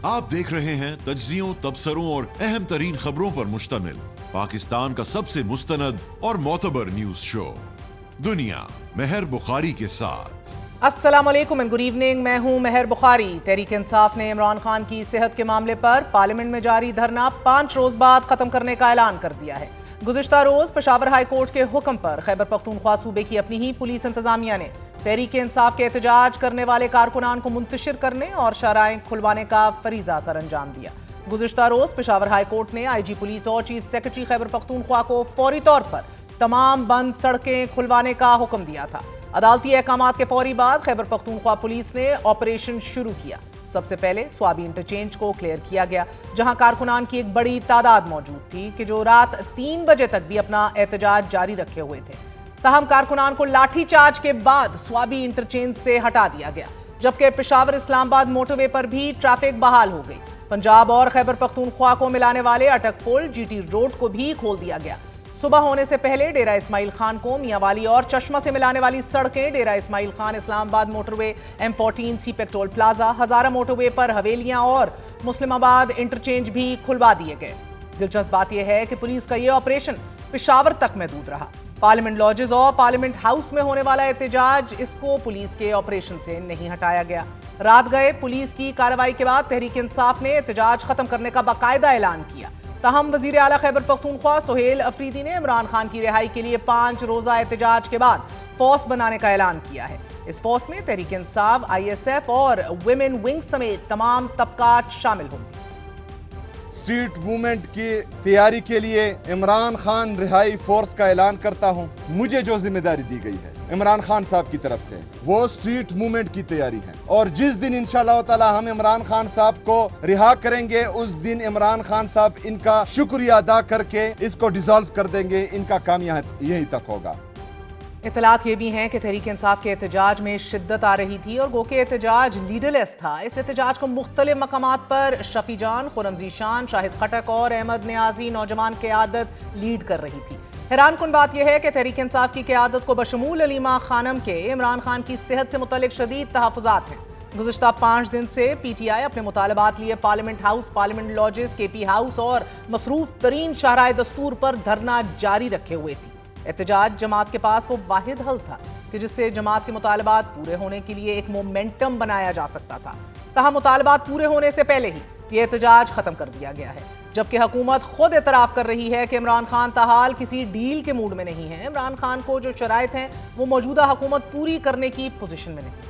आप देख रहे हैं तज्जियों, तबसरों और अहम तरीन खबरों पर मुश्तमिल पाकिस्तान का सबसे मुस्तनद और मोतबर न्यूज शो दुनिया मेहर बुखारी के साथ। अस्सलाम वालेकुम एंड गुड इवनिंग। मैं हूं मेहर बुखारी। तहरीक इंसाफ ने इमरान खान की सेहत के मामले पर पार्लियामेंट में जारी धरना 5 रोज बाद खत्म करने का ऐलान कर दिया है। गुज़िश्ता रोज पेशावर हाई कोर्ट के हुक्म पर खैबर पख्तूनख्वा सूबे की अपनी ही पुलिस इंतजामिया ने तहरीक इंसाफ के एहतजाज करने वाले कारकुनान को मुंतशिर करने और शराएं खुलवाने का फरीजा सर अंजाम दिया। गुज़िश्ता रोज पेशावर हाई कोर्ट ने IG पुलिस और चीफ सेक्रेटरी खैबर पख्तूनख्वा को फौरी तौर पर तमाम बंद सड़कें खुलवाने का हुक्म दिया था। अदालती अहकामात के फौरी बाद खैबर पख्तूनख्वा पुलिस ने ऑपरेशन शुरू किया। सबसे पहले स्वाबी इंटरचेंज को क्लियर किया गया, जहां कारकुनान की एक बड़ी तादाद मौजूद थी कि जो रात 3 बजे तक भी अपना एहतजाज जारी रखे हुए थे। ताहम कारकुनान को लाठीचार्ज के बाद स्वाबी इंटरचेंज से हटा दिया गया, जबकि पेशावर इस्लामाबाद मोटरवे पर भी ट्रैफिक बहाल हो गई। पंजाब और खैबर पख्तूनख्वा को मिलाने वाले अटक पुल GT रोड को भी खोल दिया गया। सुबह होने से पहले डेरा इस्माइल खान को मियांवाली और चश्मा से मिलाने वाली सड़कें, डेरा इस्माइल खान इस्लामाबाद मोटरवे, M14 सी पेट्रोल प्लाजा, हजारा मोटरवे पर हवेलियां और मुस्लिमाबाद इंटरचेंज भी खुलवा दिए गए। दिलचस्प बात यह है कि पुलिस का यह ऑपरेशन पेशावर तक महदूद रहा। पार्लियामेंट लॉजेस और पार्लियामेंट हाउस में होने वाला एहतजाज, इसको पुलिस के ऑपरेशन से नहीं हटाया गया। रात गए पुलिस की कार्रवाई के बाद तहरीक इंसाफ ने एहतजाज खत्म करने का बाकायदा ऐलान किया। ताहम वजीर आला खैबर पख्तूनख्वा सोहेल अफरीदी ने इमरान खान की रिहाई के लिए 5 रोजा एहतजाज के बाद फोर्स बनाने का ऐलान किया है। इस फोर्स में तहरीक इंसाफ, ISF और विमेन विंग समेत तमाम तबकात शामिल होंगे। स्ट्रीट मूवमेंट की तैयारी के लिए इमरान खान रिहाई फोर्स का ऐलान करता हूं। मुझे जो जिम्मेदारी दी गई है इमरान खान साहब की तरफ से, वो स्ट्रीट मूवमेंट की तैयारी है, और जिस दिन इंशाअल्लाह ताला हम इमरान खान साहब को रिहा करेंगे, उस दिन इमरान खान साहब इनका शुक्रिया अदा करके इसको डिसॉल्व कर देंगे। इनका काम यहीं तक होगा। इतलात ये भी हैं कि तहरीक इंसाफ के एहतजाज में शिद्दत आ रही थी और गो के एहतजाज लीडरलेस था। इस एहतजाज को मुख्तलिफ मकामात पर शफी जान, खुरम ज़ीशान, शाहिद खटक और अहमद नियाजी नौजवान क़यादत लीड कर रही थी। हैरान कुन बात यह है कि तहरीक इंसाफ की क़यादत को बशमूल अलीमा खानम के इमरान खान की सेहत से मुतल्लिक शदीद तहफ़्फ़ुज़ात हैं। गुज़िश्ता 5 दिन से PTI अपने मुतालबात लिए parliament house, parliament lodges, KP house और मसरूफ तरीन शाहराए दस्तूर पर धरना जारी रखे हुए थी। एहतजाज जमात के पास वो वाहिद हल था कि जिससे जमात के मुतालबात पूरे होने के लिए एक मोमेंटम बनाया जा सकता था। ताहम मुतालबात पूरे होने से पहले ही ये एहतजाज खत्म कर दिया गया है, जबकि हुकूमत खुद एतराफ़ कर रही है कि इमरान खान ताहाल किसी डील के मूड में नहीं है। इमरान खान को जो शराइत हैं वो मौजूदा हुकूमत पूरी करने की पोजीशन में नहीं।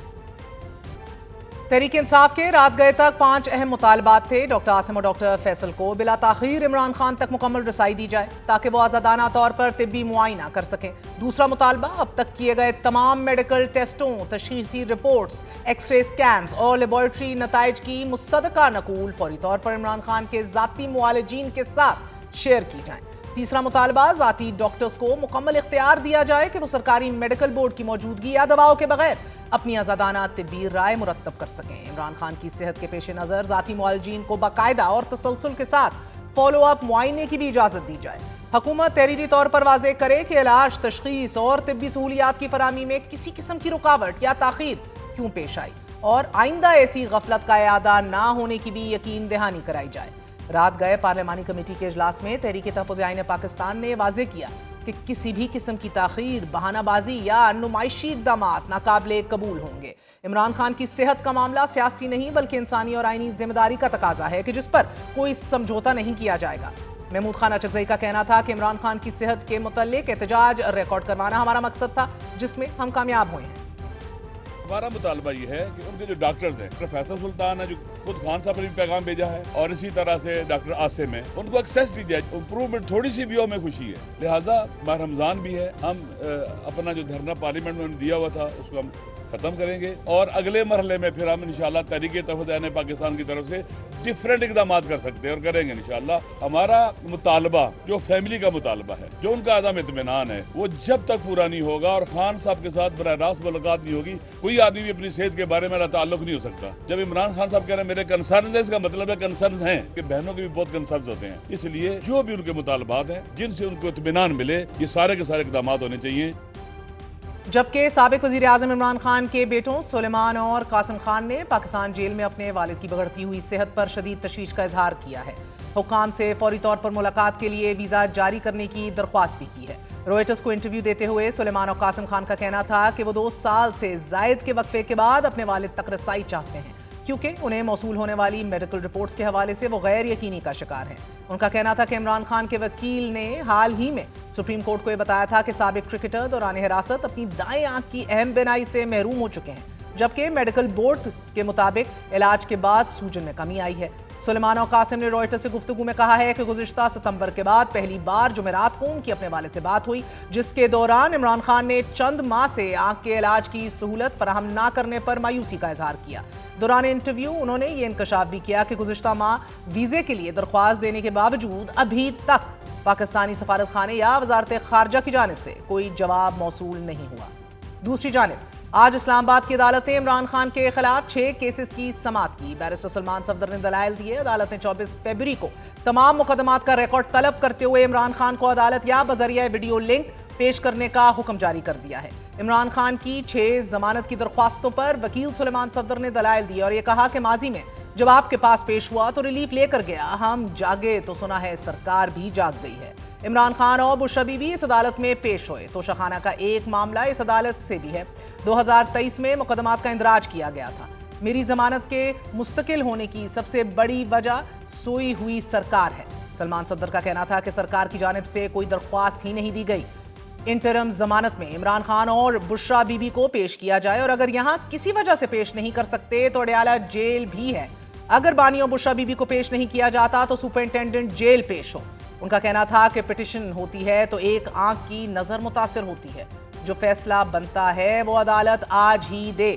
तहरीक इंसाफ के रात गए तक 5 अहम मुतालबात थे। डॉक्टर आसिम और डॉक्टर फैसल को बिला ताखीर इमरान खान तक मुकम्मल रसाई दी जाए ताकि वो आज़ादाना तौर पर तिब्बी मुआयना कर सकें। दूसरा मुतालबा, अब तक किए गए तमाम मेडिकल टेस्टों, तशखीसी रिपोर्ट्स, एक्सरे स्कैन्स और लेबॉर्ट्री नताइज की मुसद्दका नकूल फौरी तौर पर इमरान खान के ज़ाती मुआलिजीन के साथ शेयर की जाए। तीसरा मुतालबा, ज़ाती डॉक्टर्स को मुकम्मल इख्तियार दिया जाए कि वो सरकारी मेडिकल बोर्ड की मौजूदगी या दवाओं के बगैर अपनी आज़ादाना तिब्बी राय मुरत्तब कर सकें। इमरान खान की सेहत के पेश नज़र ज़ाती मुआलिजीन को बाकायदा और तसलसल के साथ फॉलो अप मुआयने की भी इजाज़त दी जाए। हुकूमत तहरीरी तौर पर वाज़ेह करे कि इलाज, तशखीस और तिब्बी सहूलियात की फराहमी में किसी किस्म की रुकावट या ताख़ीर क्यों पेश आई, और आइंदा ऐसी गफलत का इआदा ना होने की भी यकीन दहानी कराई जाए। रात गए पार्लियामानी कमेटी के इजलास में तहरीक तहफ़्फ़ुज़ आईन पाकिस्तान ने वाज़ेह किया कि किसी भी किस्म की ताख़ीर, बहानाबाजी या नुमाइशी इक़दामात नाकाबिले कबूल होंगे। इमरान खान की सेहत का मामला सियासी नहीं बल्कि इंसानी और आईनी जिम्मेदारी का तकाजा है कि जिस पर कोई समझौता नहीं किया जाएगा। महमूद खान अचकज़ई का कहना था कि इमरान खान की सेहत के मुतल्लिक एहतजाज रिकॉर्ड करवाना हमारा मकसद था, जिसमें हम कामयाब हुए हैं। हमारा मुतालबा ये है कि उनके जो डॉक्टर्स हैं, प्रोफेसर सुल्तान है जो खुद खान साहब ने भी पैगाम भेजा है, और इसी तरह से डॉक्टर आसिम है, उनको एक्सेस दी जाए। इम्प्रूवमेंट थोड़ी सी भी हो, हमें खुशी है। लिहाजा माह रमज़ान भी है, हम अपना जो धरना पार्लियामेंट में दिया हुआ था उसको हम खत्म करेंगे, और अगले मरहले में फिर हम इंशाअल्लाह तहरीक तहफ़्फ़ुज़ आईन पाकिस्तान की तरफ से डिफरेंट इक़दाम कर सकते हैं और करेंगे इंशाअल्लाह। हमारा मुतालबा जो फैमिली का मुतालबा है, जो उनका अदम इत्मीनान है, वो जब तक पूरा नहीं होगा और खान साहब के साथ बराह रास्त मुलाकात नहीं होगी, कोई आदमी भी अपनी सेहत के बारे में ताल्लुक नहीं हो सकता। जब इमरान खान साहब कह रहे हैं मेरे कंसर्न है, इसका मतलब है कंसर्न हैं कि बहनों के भी बहुत कंसर्न होते हैं। इसलिए जो भी उनके मुतालबात हैं, जिनसे उनको इत्मीनान मिले, ये सारे के सारे इक़दाम होने चाहिए। जबकि साबिक वजीर आजम इमरान खान के बेटों सुलेमान और कासिम खान ने पाकिस्तान जेल में अपने वालिद की बिगड़ती हुई सेहत पर शदीद तशवीश का इजहार किया है। हुक्काम से फौरी तौर पर मुलाकात के लिए वीजा जारी करने की दरख्वास्त भी की है। रॉयटर्स को इंटरव्यू देते हुए सुलेमान और कासिम खान का कहना था कि वो 2 साल से जायद के वक्फे के बाद अपने वालिद तक रसाई चाहते हैं, क्योंकि उन्हें मौसूल होने वाली मेडिकल रिपोर्ट्स के हवाले से वो गैर यकीनी का शिकार हैं। उनका कहना था कि इमरान खान के वकील ने हाल ही में सुप्रीम कोर्ट को यह बताया था कि साबिक क्रिकेटर दौरान हिरासत अपनी दाएं आंख की अहम बिनाई से महरूम हो चुके हैं, जबकि मेडिकल बोर्ड के मुताबिक इलाज के बाद सूजन में कमी आई है। सुलेमान और कासिम ने रॉयटर्स से गुफ्तगू में कहा है कि गुज़िश्ता सितंबर के बाद पहली बार जुमेरात को उनकी अपने वालिद से बात हुई, जिसके दौरान इमरान खान ने चंद माह से आंख के इलाज की सहूलत फराहम ना करने पर मायूसी का इजहार किया। दौरान इंटरव्यू उन्होंने ये इंकशाफ भी किया कि गुज़िश्ता माह वीजे के लिए दरख्वास्त देने के बावजूद अभी तक पाकिस्तानी सफारत खाने या वजारत खारजा की जानिब से कोई जवाब मौसूल नहीं हुआ। दूसरी जानिब आज इस्लामाबाद की अदालत ने इमरान खान के खिलाफ 6 केसेस की समाअत की। बैरिस्टर सलमान सफदर ने दलाइल दिए। अदालत ने 24 फरवरी को तमाम मुकदमात का रिकॉर्ड तलब करते हुए इमरान खान को अदालत या बजरिया वीडियो लिंक पेश करने का हुक्म जारी कर दिया है। इमरान खान की 6 जमानत की दरख्वास्तों पर वकील सलमान सफदर ने दलाइल दिए और यह कहा कि माजी में जब आपके पास पेश हुआ तो रिलीफ लेकर गया, हम जागे तो सुना है सरकार भी जाग गई है। इमरान खान और बुशरा बीबी इस अदालत में पेश हुए। तोशाखाना का एक मामला इस अदालत से भी है। 2023 में मुकदमात का इंदराज किया गया था। मेरी जमानत के मुस्तकिल होने की सबसे बड़ी वजह सोई हुई सरकार है। सलमान सफदर का कहना था कि सरकार की जानिब से कोई दरख्वास्त ही नहीं दी गई। इंटरम जमानत में इमरान खान और बुशरा बीबी को पेश किया जाए और अगर यहां किसी वजह से पेश नहीं कर सकते तो अडयाला जेल भी है। अगर बानी और बुशरा बीबी को पेश नहीं किया जाता तो सुपरिंटेंडेंट जेल पेश हो। उनका कहना था कि पिटिशन होती है तो एक आंख की नजर मुतासिर होती है, जो फैसला बनता है वो अदालत आज ही दे।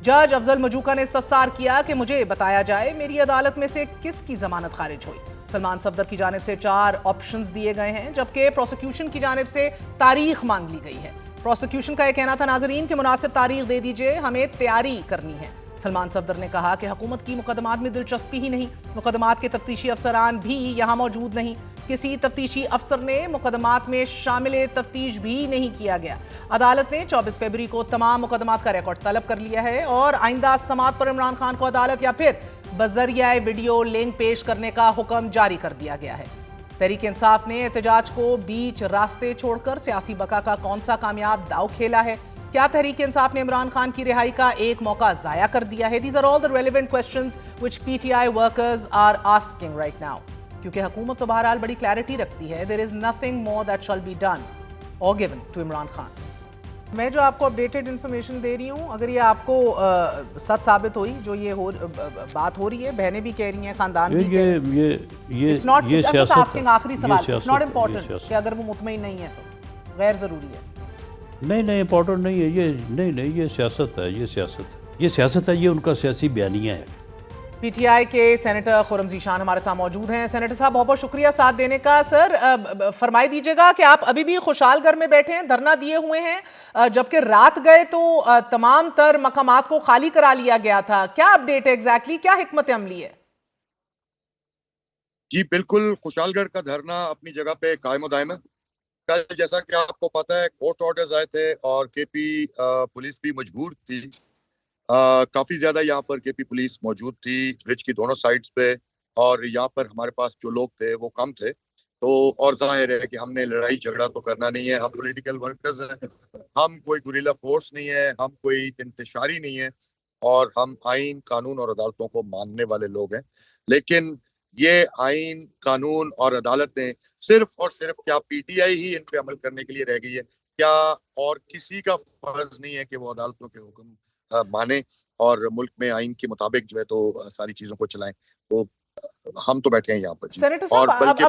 जज अफजल मजूका ने इस्तफसार किया कि मुझे बताया जाए मेरी अदालत में से किसकी जमानत खारिज हुई। सलमान सफदर की जानिब से 4 ऑप्शंस दिए गए हैं, जबकि प्रोसिक्यूशन की जानिब से तारीख मांग ली गई है। प्रोसिक्यूशन का यह कहना था नाजरीन कि मुनासिब तारीख दे दीजिए, हमें तैयारी करनी है। सलमान सफदर ने कहा कि हुकूमत की मुकदमात में दिलचस्पी ही नहीं, मुकदमात के तफ्तीशी अफसरान भी यहाँ मौजूद नहीं, किसी तफ्तीशी अफसर ने मुकदमात में शामिल तफ्तीश भी नहीं किया गया। अदालत ने 24 फरवरी को तमाम मुकदमात का रिकॉर्ड तलब कर लिया है और आइंदा समाअत पर इमरान खान को अदालत या फिर बजरिया वीडियो लिंक पेश करने का हुक्म जारी कर दिया गया है। तहरीक इंसाफ ने एहतजाज को बीच रास्ते छोड़कर सियासी बका का कौन सा कामयाब दाव खेला है? क्या तहरीक इंसाफ ने इमरान खान की रिहाई का एक मौका जाया कर दिया है? These are all the relevant questions which PTI workers are asking right now, क्योंकि हुकूमत तो बहरहाल बड़ी क्लैरिटी रखती है। There is nothing more that shall be done or given to Imran Khan. मैं जो आपको अपडेटेड इन्फॉर्मेशन दे रही हूँ, अगर ये आपको सच साबित हुई, जो ये बात हो रही है, बहनें भी कह रही हैं, खानदान भी ये इट्स नॉट आस्किंग आखिरी सवाल, इट्स नॉट इम्पोर्टेंट कि अगर वो मुतमईन नहीं है तो गैर ज़रूरी है। नहीं इम्पोर्टेंट नहीं है ये, नहीं ये सियासत है, ये सियासत है, ये उनका सियासी बयानिया है। पीटीआई के सेनेटर खुर्रम ज़ीशान हमारे साथ मौजूद हैं। सेनेटर साहब बहुत बहुत शुक्रिया साथ देने का। सर फरमाई दीजिएगा कि आप अभी भी खुशहालगढ़ में बैठे हैं, धरना दिए हुए हैं, जबकि रात गए तो तमाम तर मकामात को खाली करा लिया गया था। क्या अपडेट है एग्जैक्टली, क्या हिकमत अमली है? जी बिल्कुल, खुशहालगढ़ का धरना अपनी जगह पे कायम दायम है। कल जैसा कि आपको पता है कोर्ट ऑर्डर्स आए थे और केपी पुलिस भी मजबूर थी। काफी ज्यादा यहाँ पर केपी पुलिस मौजूद थी ब्रिज की दोनों साइड्स पे, और यहाँ पर हमारे पास जो लोग थे वो कम थे। तो और जाहिर है कि हमने लड़ाई झगड़ा तो करना नहीं है, हम पॉलिटिकल वर्कर्स हैं, हम कोई गुरिल्ला फोर्स नहीं है, हम कोई इंतशारी नहीं है, और हम आइन कानून और अदालतों को मानने वाले लोग हैं। लेकिन ये आइन कानून और अदालतें सिर्फ और सिर्फ क्या पीटीआई ही इन पे अमल करने के लिए रह गई है क्या? और किसी का फर्ज नहीं है कि वो अदालतों के हुक्म माने और मुल्क में आइन के मुताबिक जो है तो सारी चीजों को चलाएं। तो हम तो बैठे हैं यहाँ पर जी, और बल्कि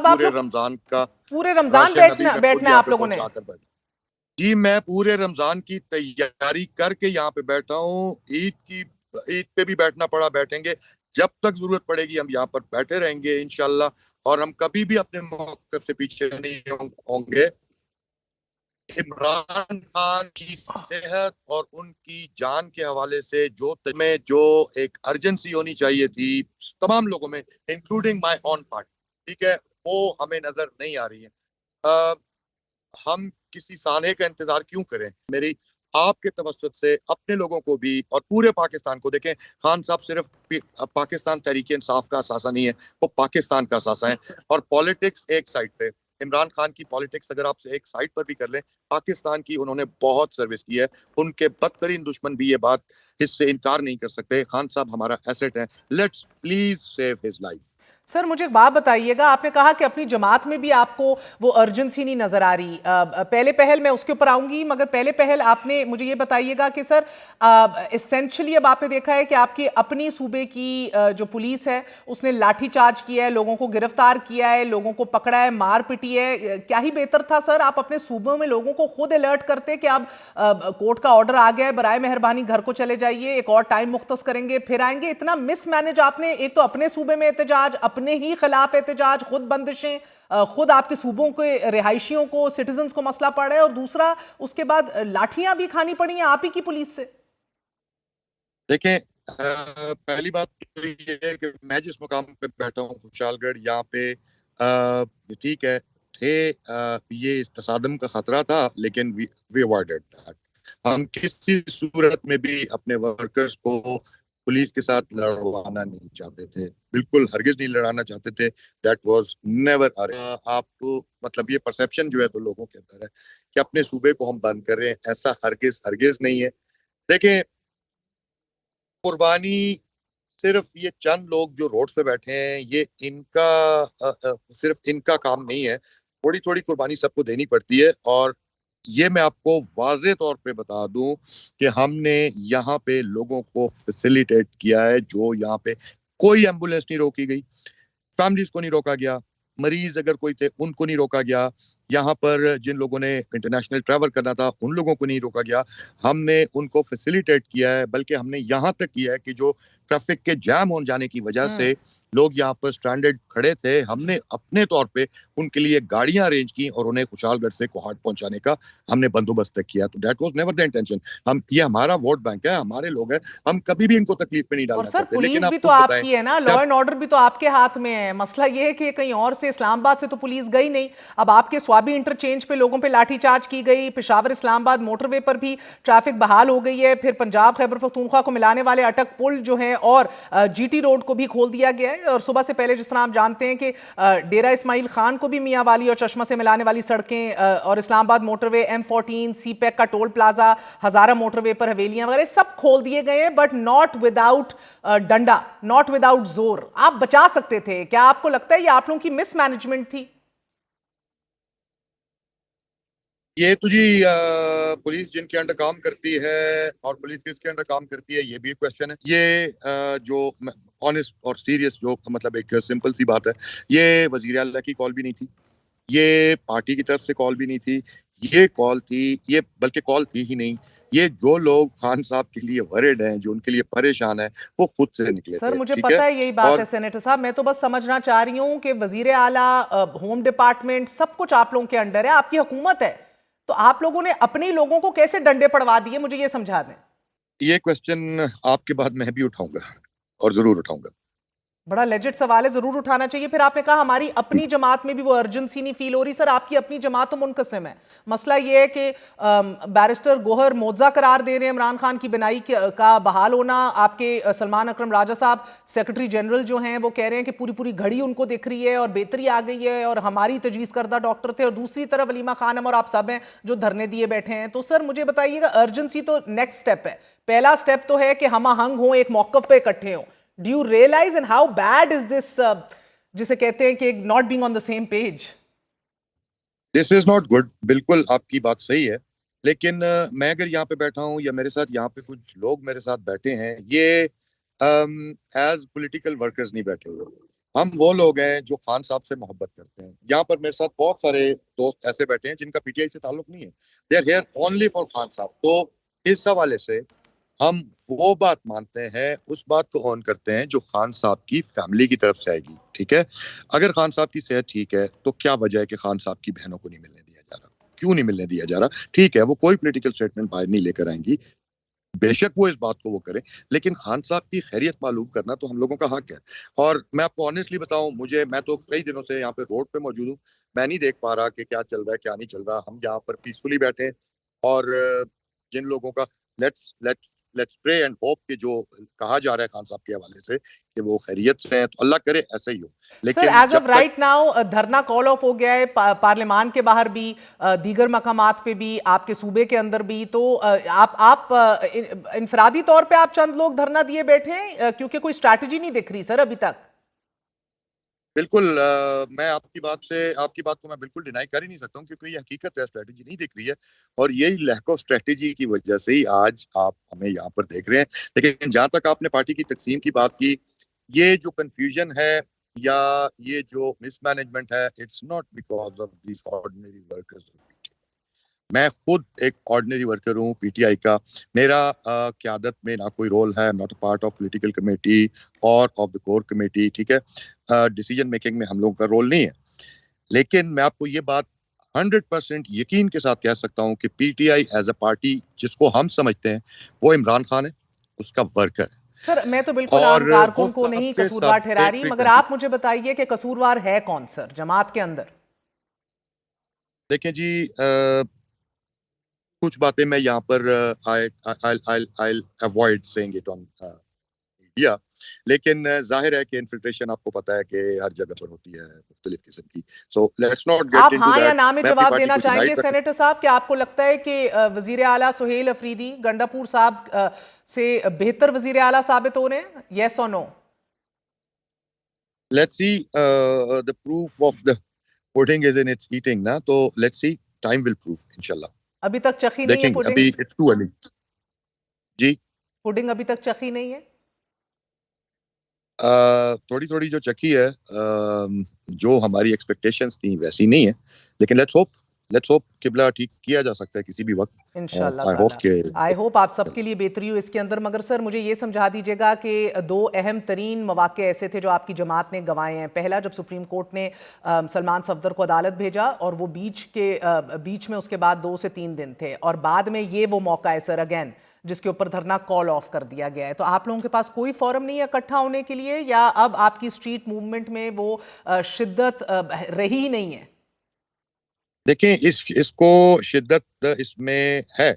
पूरे रमजान बैठना है आप लोगों ने। जी मैं पूरे रमजान की तैयारी करके यहाँ पे बैठा हूँ। ईद पे भी बैठना पड़ा, बैठेंगे जब तक जरूरत पड़ेगी, हम यहाँ पर बैठे रहेंगे इंशाल्लाह, और हम कभी भी अपने मौक़िफ़ से पीछे नहीं होंगे। इमरान खान की सेहत और उनकी जान के हवाले से जो एक अर्जेंसी होनी चाहिए थी तमाम लोगों में, इंक्लूडिंग माय ऑन पार्ट, ठीक है, वो हमें नजर नहीं आ रही है। हम किसी साने का इंतजार क्यों करें? मेरी आपके तवज्जुह से अपने लोगों को भी और पूरे पाकिस्तान को देखें। खान साहब सिर्फ पाकिस्तान तहरीक इंसाफ का असासा नहीं है, वो पाकिस्तान का असासा है। और पॉलिटिक्स एक साइड पे, इमरान खान की पॉलिटिक्स अगर आप एक साइड पर भी कर लें, पाकिस्तान की उन्होंने बहुत सर्विस की है। उनके बदतरीन दुश्मन भी ये बात इससे इनकार नहीं कर सकते। खान साहब हमारा एसेट है, let's please save his life. Sir मुझे एक बात बताइएगा, आपने कहा कि अपनी जमात में भी आपको वो अर्जेंसी नहीं नजर आ रही। पहले पहल मैं उसके ऊपर आऊंगी, मगर पहले पहल आपने मुझे ये बताइएगा कि सर एसेंशियली अब आपने देखा है कि आपकी अपनी सूबे की जो पुलिस है उसने लाठी चार्ज किया है, लोगों को गिरफ्तार किया है, लोगों को पकड़ा है, मार पिटी है। क्या ही बेहतर था सर आप अपने सूबों में लोगों को खुद अलर्ट करते कि अब कोर्ट का ऑर्डर आ गया है, बराए मेहरबानी घर को चले जाइए, एक और टाइम मुख्तस करेंगे फिर आएंगे। इतना मिसमैनेज आपने, एक तो अपने सूबे में एहतजाज, अपने ही खिलाफ एहतजाज, खुद बंदिशें, खुद आपके सूबों के रिहायशियों को, सिटीजन्स को मसला पड़ रहा है, और दूसरा उसके बाद लाठियां भी खानी पड़ी हैं आप ही की पुलिस से। देखें, पहली बात तो ये है कि मैं जिस मुकाम पे बैठा हूँ खुशालगढ़, यहाँ पे ठीक है थे, ये तसादम का खतरा था, लेकिन वी अवॉइडेड दैट। हम किसी सूरत में भी अपने वर्कर्स को पुलिस के साथ लड़वाना नहीं चाहते थे, बिल्कुल हरगिज नहीं लड़ाना चाहते थे। That was never. आपको मतलब ये परसेप्शन जो है तो लोगों के अंदर है कि अपने सूबे को हम बंद कर रहे हैं, ऐसा हरगिज हरगिज नहीं है। देखें, कुर्बानी सिर्फ ये चंद लोग जो रोड्स पे बैठे हैं, ये इनका सिर्फ इनका काम नहीं है, थोड़ी थोड़ी कुर्बानी सबको देनी पड़ती है। और ये मैं आपको वाज़े तौर पे बता दूं कि हमने यहाँ पे लोगों को फैसिलिटेट किया है, जो यहाँ पे कोई एम्बुलेंस नहीं रोकी गई, फैमिलीज को नहीं रोका गया, मरीज अगर कोई थे उनको नहीं रोका गया, यहाँ पर जिन लोगों ने इंटरनेशनल ट्रैवल करना था उन लोगों को नहीं रोका गया। हमने उनको फैसिलिटेट किया है, बल्कि हमने यहाँ तक किया है कि जो ट्रैफिक के जाम हो जाने की वजह से लोग यहाँ पर स्ट्रैंडेड खड़े थे, हमने अपने तौर पे उनके लिए गाड़ियां अरेंज की और उन्हें खुशालगढ़ से कोहाट पहुंचाने का हमने बंदोबस्त तक किया। तो that was never the intention. हम, ये हमारा वोट बैंक है, हमारे लोग हैं, हम कभी भी इनको तकलीफ में नहीं और डालना सर चाहते। पुलिस लेकिन भी आप तो खुद आपकी है बताएं, ना, लॉ जब एंड ऑर्डर भी तो आपके हाथ में है। मसला ये है कि कहीं और से, इस्लामाबाद से तो पुलिस गई नहीं। अब आपके स्वाबी इंटरचेंज पे लोगों पे लाठीचार्ज की गई, पेशावर इस्लामाबाद मोटरवे पर भी ट्रैफिक बहाल हो गई है, फिर पंजाब खैबर पख्तूनख्वा को मिलाने वाले अटक पुल जो है और जीटी रोड को भी खोल दिया गया है। और सुबह से पहले जिस तरह आप जानते हैं कि डेरा इस्माइल खान को भी मियां वाली और चश्मा से मिलाने वाली सड़कें, और इस्लामाबाद मोटरवे, M14, सीपैक का टोल प्लाजा, हजारा मोटरवे पर हवेलियां वगैरह सब खोल दिए गए हैं, बट नॉट विदाउट डंडा, नॉट विदाउट जोर। आप बचा सकते थे। क्या आपको लगता है ये आप लोगों की मिसमैनेजमेंट थी? ये तो जी पुलिस जिनके अंडर काम करती है और पुलिस किसके अंडर काम करती है, ये भी एक क्वेश्चन है। ये जो ऑनेस्ट और सीरियस जो मतलब एक सिंपल सी बात है, ये वजीर आला की कॉल भी नहीं थी, ये पार्टी की तरफ से कॉल भी नहीं थी, ये कॉल थी, ये बल्कि कॉल थी ही नहीं, ये जो लोग खान साहब के लिए वरिड हैं, जो उनके लिए परेशान हैं, वो खुद से निकले सर थे। मुझे ठीक पता है यही बात और है सेनेटर साहब, मैं तो बस समझना चाह रही हूं कि वजीर आला, होम डिपार्टमेंट, सब कुछ आप लोगों के अंडर है, आपकी हुकूमत है, तो आप लोगों ने अपने लोगों को कैसे डंडे पड़वा दिए, मुझे ये समझा दें। ये क्वेश्चन आपके बाद मैं भी उठाऊंगा और जरूर उठाऊंगा। बड़ा लेजिट सवाल है, जरूर उठाना चाहिए। फिर आपने कहा हमारी अपनी जमात में भी वो अर्जेंसी नहीं फील हो रही। सर आपकी अपनी जमात तो मुनकसिम है। मसला ये है कि बैरिस्टर गोहर मोजा करार दे रहे हैं इमरान खान की बिनाई का बहाल होना। आपके सलमान अकरम राजा साहब सेक्रेटरी जनरल जो हैं वो कह रहे हैं कि पूरी पूरी घड़ी उनको दिख रही है और बेहतरी आ गई है और हमारी तजवीज़ करदा डॉक्टर थे। और दूसरी तरफ वलीमा खानम और आप सब हैं जो धरने दिए बैठे हैं। तो सर मुझे बताइएगा, अर्जेंसी तो नेक्स्ट स्टेप है, पहला स्टेप तो है कि हम आहंग हों, एक मौक़िफ़ पे इकट्ठे हों। Do you realize and how bad is this, जिसे कहते हैं कि not being on the same page? This is not good। बिल्कुल आपकी बात सही है, लेकिन मैं अगर यहाँ पे बैठा हूँ या मेरे साथ यहाँ पे कुछ लोग मेरे साथ बैठे हैं, ये एज पॉलिटिकल वर्कर्स नहीं बैठे हुए। हम वो लोग हैं जो खान साहब से मोहब्बत करते हैं। यहाँ पर मेरे साथ बहुत सारे दोस्त ऐसे बैठे हैं जिनका पीटीआई से ताल्लुक नहीं है, they are here only for Khan sahab. तो इस हवाले से हम वो बात मानते हैं, उस बात को ऑन करते हैं जो खान साहब की फैमिली की तरफ से आएगी। ठीक है, अगर खान साहब की सेहत ठीक है तो क्या वजह है कि खान साहब की बहनों को नहीं मिलने दिया जा रहा? क्यों नहीं मिलने दिया जा रहा? ठीक है, वो कोई पॉलिटिकल स्टेटमेंट बाहर नहीं लेकर आएंगी, बेशक वो इस बात को वो करें, लेकिन खान साहब की खैरियत मालूम करना तो हम लोगों का हक है। और मैं आपको ऑनेस्टली बताऊं, मैं तो कई दिनों से यहाँ पे रोड पे मौजूद हूँ, मैं नहीं देख पा रहा कि क्या चल रहा है क्या नहीं चल रहा। हम यहाँ पर पीसफुली बैठे और जिन लोगों का let's let's let's pray and hope कि जो कहा जा रहा है खान साहब के हवाले से कि वो खैरियत से हैं, तो अल्लाह करे ऐसा ही हो। सर, लेकिन एज ऑफ राइट नाउ धरना कॉल ऑफ हो गया है, पार्लियामान के बाहर भी, दीगर मकामात पे भी, आपके सूबे के अंदर भी, तो आप इंफरादी तौर पे आप चंद लोग धरना दिए बैठे हैं, क्योंकि कोई स्ट्रैटेजी नहीं दिख रही सर अभी तक। बिल्कुल मैं आपकी बात को मैं बिल्कुल डिनाई कर ही नहीं सकता हूँ, क्योंकि ये हकीकत है, स्ट्रेटजी नहीं दिख रही है, और यही लैक ऑफ स्ट्रेटजी की वजह से ही आज आप हमें यहाँ पर देख रहे हैं। लेकिन जहां तक आपने पार्टी की तकसीम की बात की, ये जो कंफ्यूजन है या ये जो मिसमैनेजमेंट है, it's not because of these ordinary workers. मैं खुद एक ऑर्डिनरी वर्कर हूँ पीटीआई का। मेरा क़यादत में ना कोई रोल है, not a part of political committee और ऑफ द कोर कमेटी, ठीक है। डिसीजन मेकिंग में हम लोगों का रोल नहीं है। लेकिन मैं आपको ये बात 100% यकीन के साथ कह सकता हूँ कि पीटीआई एज अ पार्टी जिसको हम समझते हैं वो इमरान खान है, उसका वर्कर है। सर, मैं तो बिल्कुल आम कारकुन को नहीं कसूरवार ठहरा रही, मगर आप मुझे बताइए कि कसूरवार है कौन सर जमात के अंदर? देखें जी, कुछ बातें मैं यहाँ पर I'll avoid saying it on media, लेकिन जाहिर है कि इन्फिल्ट्रेशन आपको पता है कि हर जगह पर होती है मुख्तलिफ किस्म की। So let's not get into that. आप हाँ या ना में जवाब देना चाहेंगे सेनेटर साहब, क्या आपको लगता है कि वजीर आला सुहेल अफरीदी गंडापुर साहब से बेहतर वजीर आला साबित हो रहे हैं? येस और no? Let's see, the proof of the pudding is in its eating ना, तो let's see, time will prove इंशाल्लाह। अभी तक चखी नहीं है पुडिंग? अभी इट्स टू अर्ली जी। पुडिंग अभी तक चखी नहीं है? थोड़ी थोड़ी जो चखी है, जो हमारी एक्सपेक्टेशंस थी वैसी नहीं है, लेकिन लेट्स होप किबला ठीक किया जा सकता है किसी भी वक्त इंशाल्लाह। आई होप आप सबके लिए बेहतरी हो इसके अंदर। मगर सर मुझे ये समझा दीजिएगा कि दो अहम तरीन मौके ऐसे थे जो आपकी जमात ने गंवाए हैं। पहला, जब सुप्रीम कोर्ट ने सलमान सफदर को अदालत भेजा, और वो बीच में उसके बाद 2 से 3 दिन थे, और बाद में ये वो मौका है सर अगेन जिसके ऊपर धरना कॉल ऑफ कर दिया गया है। तो आप लोगों के पास कोई फोरम नहीं है इकट्ठा होने के लिए, या अब आपकी स्ट्रीट मूवमेंट में वो शिद्दत रही ही नहीं है? देखें, इसको शिद्दत इसमें है,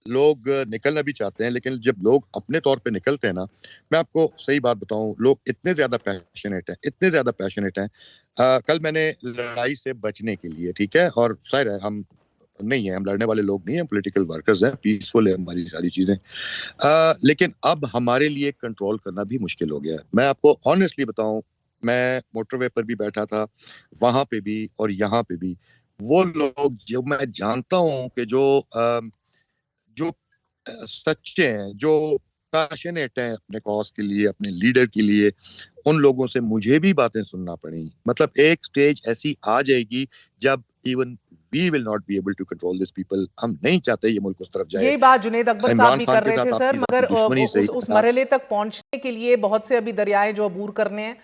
लोग निकलना भी चाहते हैं, लेकिन जब लोग अपने तौर पे निकलते हैं ना, मैं आपको सही बात बताऊं, लोग इतने ज्यादा पैशनेट हैं। कल मैंने लड़ाई से बचने के लिए, ठीक है, और जाहिर है हम नहीं है, हम लड़ने वाले लोग नहीं हैं, पॉलिटिकल वर्कर्स हैं, पीसफुल है हमारी सारी चीजें, लेकिन अब हमारे लिए कंट्रोल करना भी मुश्किल हो गया है। मैं आपको ऑनेस्टली बताऊं, मैं मोटरवे पर भी बैठा था, वहां पे भी और यहाँ पे भी, वो लोग जो मैं जानता हूं कि जो सच्चे हैं, जो पैशनेट हैं अपने कॉज के लिए, अपने लीडर के लिए, उन लोगों से मुझे भी बातें सुनना पड़ी। मतलब एक स्टेज ऐसी आ जाएगी जब even we will not be able to control these people। हम नहीं चाहते ये मुल्क उस तरफ जाए। यही बात जुनेद अकबर साहब भी कर रहे थे सर, मगर उस मरहले तक पहुंचने के लिए बहुत से अभी दरियाएं जो अबूर करने हैं,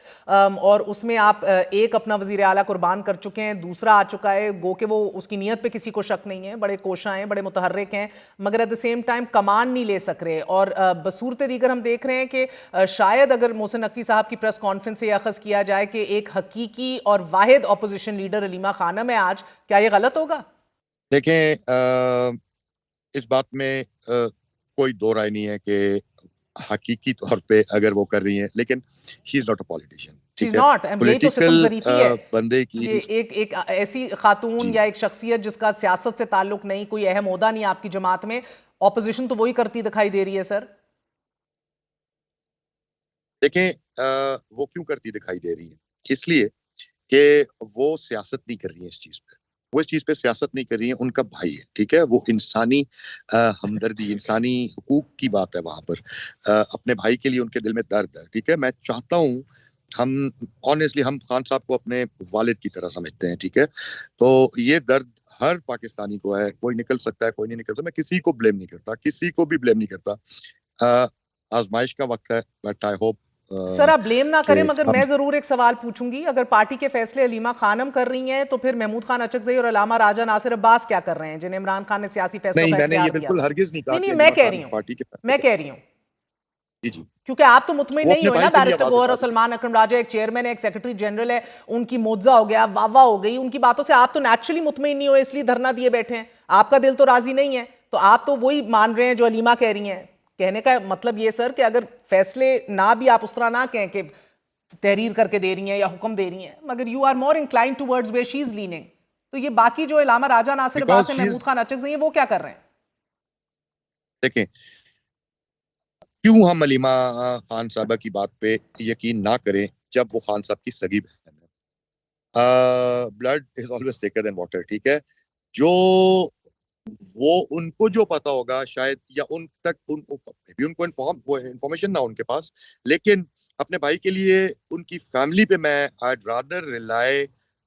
और उसमें आप एक अपना वजीर आला कुर्बान कर चुके हैं, दूसरा आ चुका है, गो के वो उसकी नीयत पे किसी को शक नहीं है, बड़े कोशा हैं, बड़े मुतहर्रिक हैं, मगर एट द सेम टाइम कमान नहीं ले सक रहे। और बसूरत दीगर हम देख रहे हैं कि शायद अगर मोहसिन नकवी साहब की प्रेस कॉन्फ्रेंस से अखज़ किया जाए कि एक हकीकी और वाहिद अपोजिशन लीडर अलीमा खानम है आज, क्या ये गलत होगा? देखें, इस बात में कोई दो राय नहीं है कि हकीकी तौर पे अगर वो कर रही हैं, लेकिन she is not a politician. बंदे की एक ऐसी खातून या एक शख्सियत जिसका सियासत से ताल्लुक नहीं, कोई अहम ओहदा नहीं आपकी जमात में, ऑपोजिशन तो वही करती दिखाई दे रही है सर। देखें, वो क्यों करती दिखाई दे रही है? इसलिए कि वो सियासत नहीं कर रही है इस चीज पे, वो इस चीज पे सियासत नहीं कर रही है, उनका भाई है, ठीक है, वो इंसानी हमदर्दी, इंसानी हुकूक की बात है वहां पर, अपने भाई के लिए उनके दिल में दर्द है, ठीक है। मैं चाहता हूँ, हम ऑनेस्टली हम खान साहब को अपने वालिद की तरह समझते हैं, ठीक है, तो ये दर्द हर पाकिस्तानी को है, कोई निकल सकता है, कोई नहीं निकल सकता। मैं किसी को ब्लेम नहीं करता, किसी को भी ब्लेम नहीं करता, आजमाइश का वक्त है, बट आई होप सर आप ब्लेम ना करें, मगर मैं जरूर एक सवाल पूछूंगी। अगर पार्टी के फैसले अलीमा खानम कर रही हैं, तो फिर महमूद खान अचकज़ई और अलामा राजा नासिर अब्बास क्या कर रहे हैं, जिन्हें इमरान खान ने सियासी फैसलों का इख्तियार दिया? बिल्कुल हरगिज़ नहीं कहा। नहीं, मैं कह रही हूँ जी, क्योंकि आप तो मुतमिन नहीं हुए ना। बैरिस्टर गौहर और सलमान अकरम राजा एक चेयरमैन है, एक सेक्रेटरी जनरल है, उनकी मोजा हो गया, वाह हो गई, उनकी बातों से आप तो नेचुरली मुतमिन नहीं हुए, इसलिए धरना दिए बैठे हैं। आपका दिल तो राजी नहीं है, तो आप तो वही मान रहे हैं जो अलीमा कह रही हैं। कहने का मतलब ये सर कि अगर फैसले ना भी आप उस तरह ना कहें कि तहरीर करके दे रही हैं या हुक्म दे रही हैं, मगर you are more inclined towards where she is leaning, तो ये बाकी जो इलामा राजा नासिर अब्बास है, महमूद खान अचकज़ई हैं, वो क्या कर रहे हैं? देखें, क्यों हम अलीमा खान साहबा की बात पे यकीन ना करें जब वो खान साहब की सगी बहन है। Blood is always thicker than water, ठीक है। जो वो उनको जो पता होगा शायद, या उन तक भी उनको इंफॉर्मेशन ना उनके पास, लेकिन अपने भाई के लिए उनकी फैमिली पे मैं I rather rely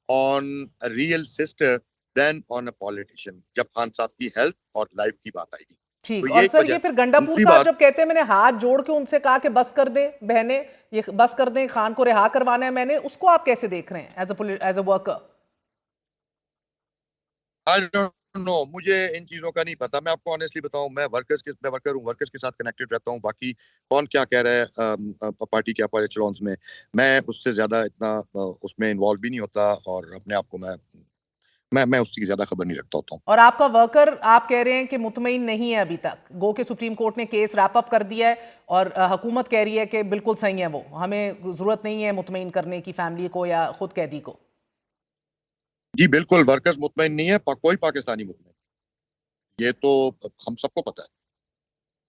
on a real sister than on a politician जब खान साहब की हेल्थ और लाइफ की बात आएगी। ठीक। तो और ये सर ये फिर गंडापुर साहब जब कहते हैं मैंने हाथ जोड़ के उनसे कहा कि बस कर दे बहने, ये बस कर दें, खान को रिहा करवाना है मैंने, उसको आप कैसे देख रहे हैं as a worker? I don't know, मुझे इन चीजों का नहीं पता। मैं आपको ऑनेस्टली बताऊं, मैं वर्कर हूं, वर्कर्स के साथ कनेक्टेड रहता हूं। बाकी कौन क्या कह रहा है पार्टी के अपर एचेलॉन्स में, मैं उससे ज्यादा इतना उसमें इन्वॉल्व भी नहीं होता, और अपने आप को मैं उसकी ज्यादा खबर नहीं रखता होता हूँ। और आपका वर्कर आप कह रहे हैं कि मुतमईन नहीं है अभी तक, गो के सुप्रीम कोर्ट ने केस रैप अप कर दिया है और हुकूमत कह रही है कि बिल्कुल सही है, वो हमें जरूरत नहीं है मुतमईन करने की फैमिली को या खुद कैदी को। जी बिल्कुल, वर्कर्स मुतमईन नहीं है, कोई पाकिस्तानी मुतमईन, ये तो हम सबको पता है।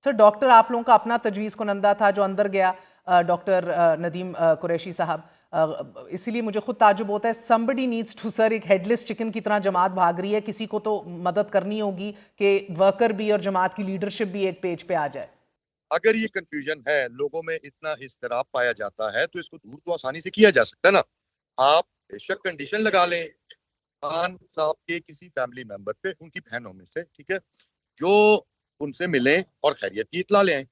सर डॉक्टर आप लोगों का अपना तजवीज़ कुनंदा था जो अंदर गया, डॉक्टर नदीम कुरैशी साहब, इसीलिए मुझे खुद ताजुब होता है, somebody needs to सर, एक हेडलेस चिकन की तरह जमात भाग रही है, किसी को तो मदद करनी होगी कि वर्कर भी और जमात की लीडरशिप भी एक पेज पे आ जाए। अगर ये कंफ्यूजन है, लोगों में इतना इस्तिराब पाया जाता है, तो इसको दूर तो आसानी से किया जा सकता है ना। आप बेशक कंडीशन लगा लें खान साहब के किसी फैमिली मेंबर पे, उनकी बहनों में से, ठीक है, जो उनसे मिले और खैरियत की इतला ले आए,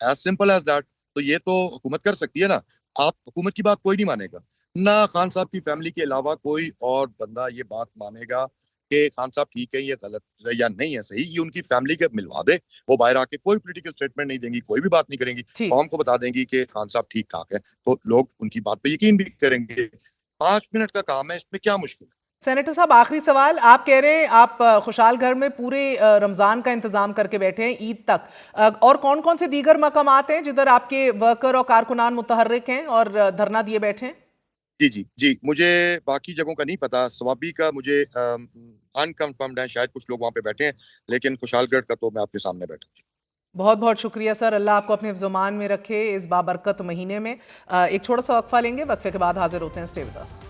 एज सिंपल एज दैट। तो ये तो हुकूमत कर सकती है ना। आप हुकूमत की बात कोई नहीं मानेगा ना, खान साहब की फैमिली के अलावा कोई और बंदा ये बात मानेगा कि खान साहब ठीक है, ये गलत है या नहीं है सही, ये उनकी फैमिली के मिलवा दे। वो बाहर आके कोई पॉलिटिकल स्टेटमेंट नहीं देंगी, कोई भी बात नहीं करेंगी, कौम को बता देंगी कि खान साहब ठीक ठाक है, तो लोग उनकी बात पे यकीन भी करेंगे। 5 मिनट का काम है, इसमें क्या मुश्किल है। सेनेटर साहब आखिरी सवाल, आप कह रहे हैं आप खुशहाल घर में पूरे रमजान का इंतजाम करके बैठे हैं ईद तक, और कौन कौन से दीगर मकामात हैं जिधर आपके वर्कर और कारकुनान मुतहर्रिक हैं और धरना दिए बैठे हैं? जी, मुझे बाकी जगहों का नहीं पता, स्वाबी का मुझे अनकंफर्म्ड है, शायद कुछ लोग वहां पे बैठे हैं, लेकिन खुशहालगढ़ का तो मैं आपके सामने बैठा हूँ। बहुत बहुत शुक्रिया सर, अल्लाह आपको अपने ज़ुमान में रखे इस बाबरकत महीने में। एक छोटा सा वक्फा लेंगे, वक्फे के बाद हाजिर होते हैं। Stay with us.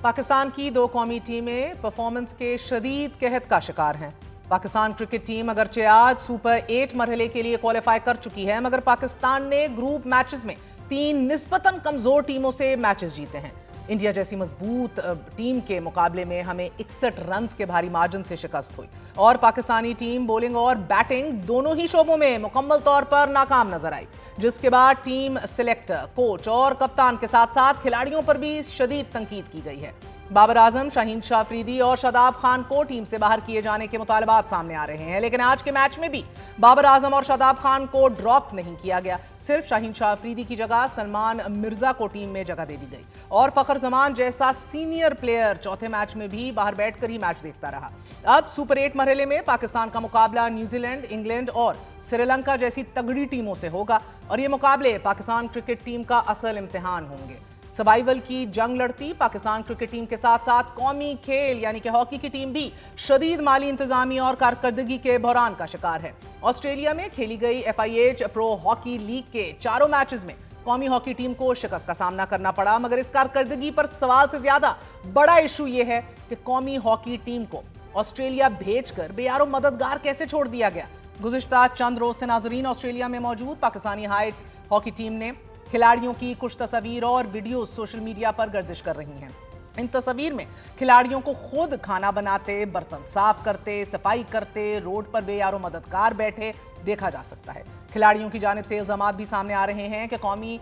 पाकिस्तान की 2 कौमी टीमें परफॉर्मेंस के शदीद कहत का शिकार हैं। पाकिस्तान क्रिकेट टीम अगरचे आज सुपर 8 मरहले के लिए क्वालिफाई कर चुकी है, मगर पाकिस्तान ने ग्रुप मैचेस में 3 निस्बतन कमजोर टीमों से मैचेस जीते हैं। इंडिया जैसी मजबूत टीम के मुकाबले में हमें 61 रन के भारी मार्जिन से शिकस्त हुई और पाकिस्तानी टीम बॉलिंग और बैटिंग दोनों ही शोबों में मुकम्मल तौर पर नाकाम नजर आई, जिसके बाद टीम सिलेक्टर, कोच और कप्तान के साथ साथ खिलाड़ियों पर भी शदीद तनकीद की गई है। बाबर आजम, शाहीन शाह अफरीदी और शादाब खान को टीम से बाहर किए जाने के मुतालबात सामने आ रहे हैं, लेकिन आज के मैच में भी बाबर आजम और शादाब खान को ड्रॉप नहीं किया गया। सिर्फ शाहीन शाह अफरीदी की जगह सलमान मिर्जा को टीम में जगह दे दी गई और फखर जमान जैसा सीनियर प्लेयर चौथे मैच में भी बाहर बैठकर ही मैच देखता रहा। अब सुपर 8 मरहले में पाकिस्तान का मुकाबला न्यूजीलैंड, इंग्लैंड और श्रीलंका जैसी तगड़ी टीमों से होगा और ये मुकाबले पाकिस्तान क्रिकेट टीम का असल इम्तिहान होंगे। सर्वाइवल की जंग लड़ती पाकिस्तान क्रिकेट टीम के साथ साथ कौमी खेल यानी कि हॉकी की टीम भी शदीद माली इंतजामी और कारकर्दगी के बहरान का शिकार है। ऑस्ट्रेलिया में खेली गई FIH प्रो हॉकी लीग के 4 मैचेस में कौमी हॉकी टीम को शिकस्त का सामना करना पड़ा, मगर इस कारकर्दगी पर सवाल से ज्यादा बड़ा इशू यह है कि कौमी हॉकी टीम को ऑस्ट्रेलिया भेजकर बेयारो मददगार कैसे छोड़ दिया गया। गुज़िश्ता चंद रोज से नाजरीन ऑस्ट्रेलिया में मौजूद पाकिस्तानी हाई हॉकी टीम ने खिलाड़ियों की कुछ तस्वीर और वीडियो सोशल मीडिया पर गर्दिश कर रही हैं। इन तस्वीर में खिलाड़ियों को खुद खाना बनाते, बर्तन साफ करते, सफाई करते, रोड पर बेयारो मददगार बैठे देखा जा सकता है। खिलाड़ियों की जानिब से इल्जामात भी सामने आ रहे हैं कि कौमी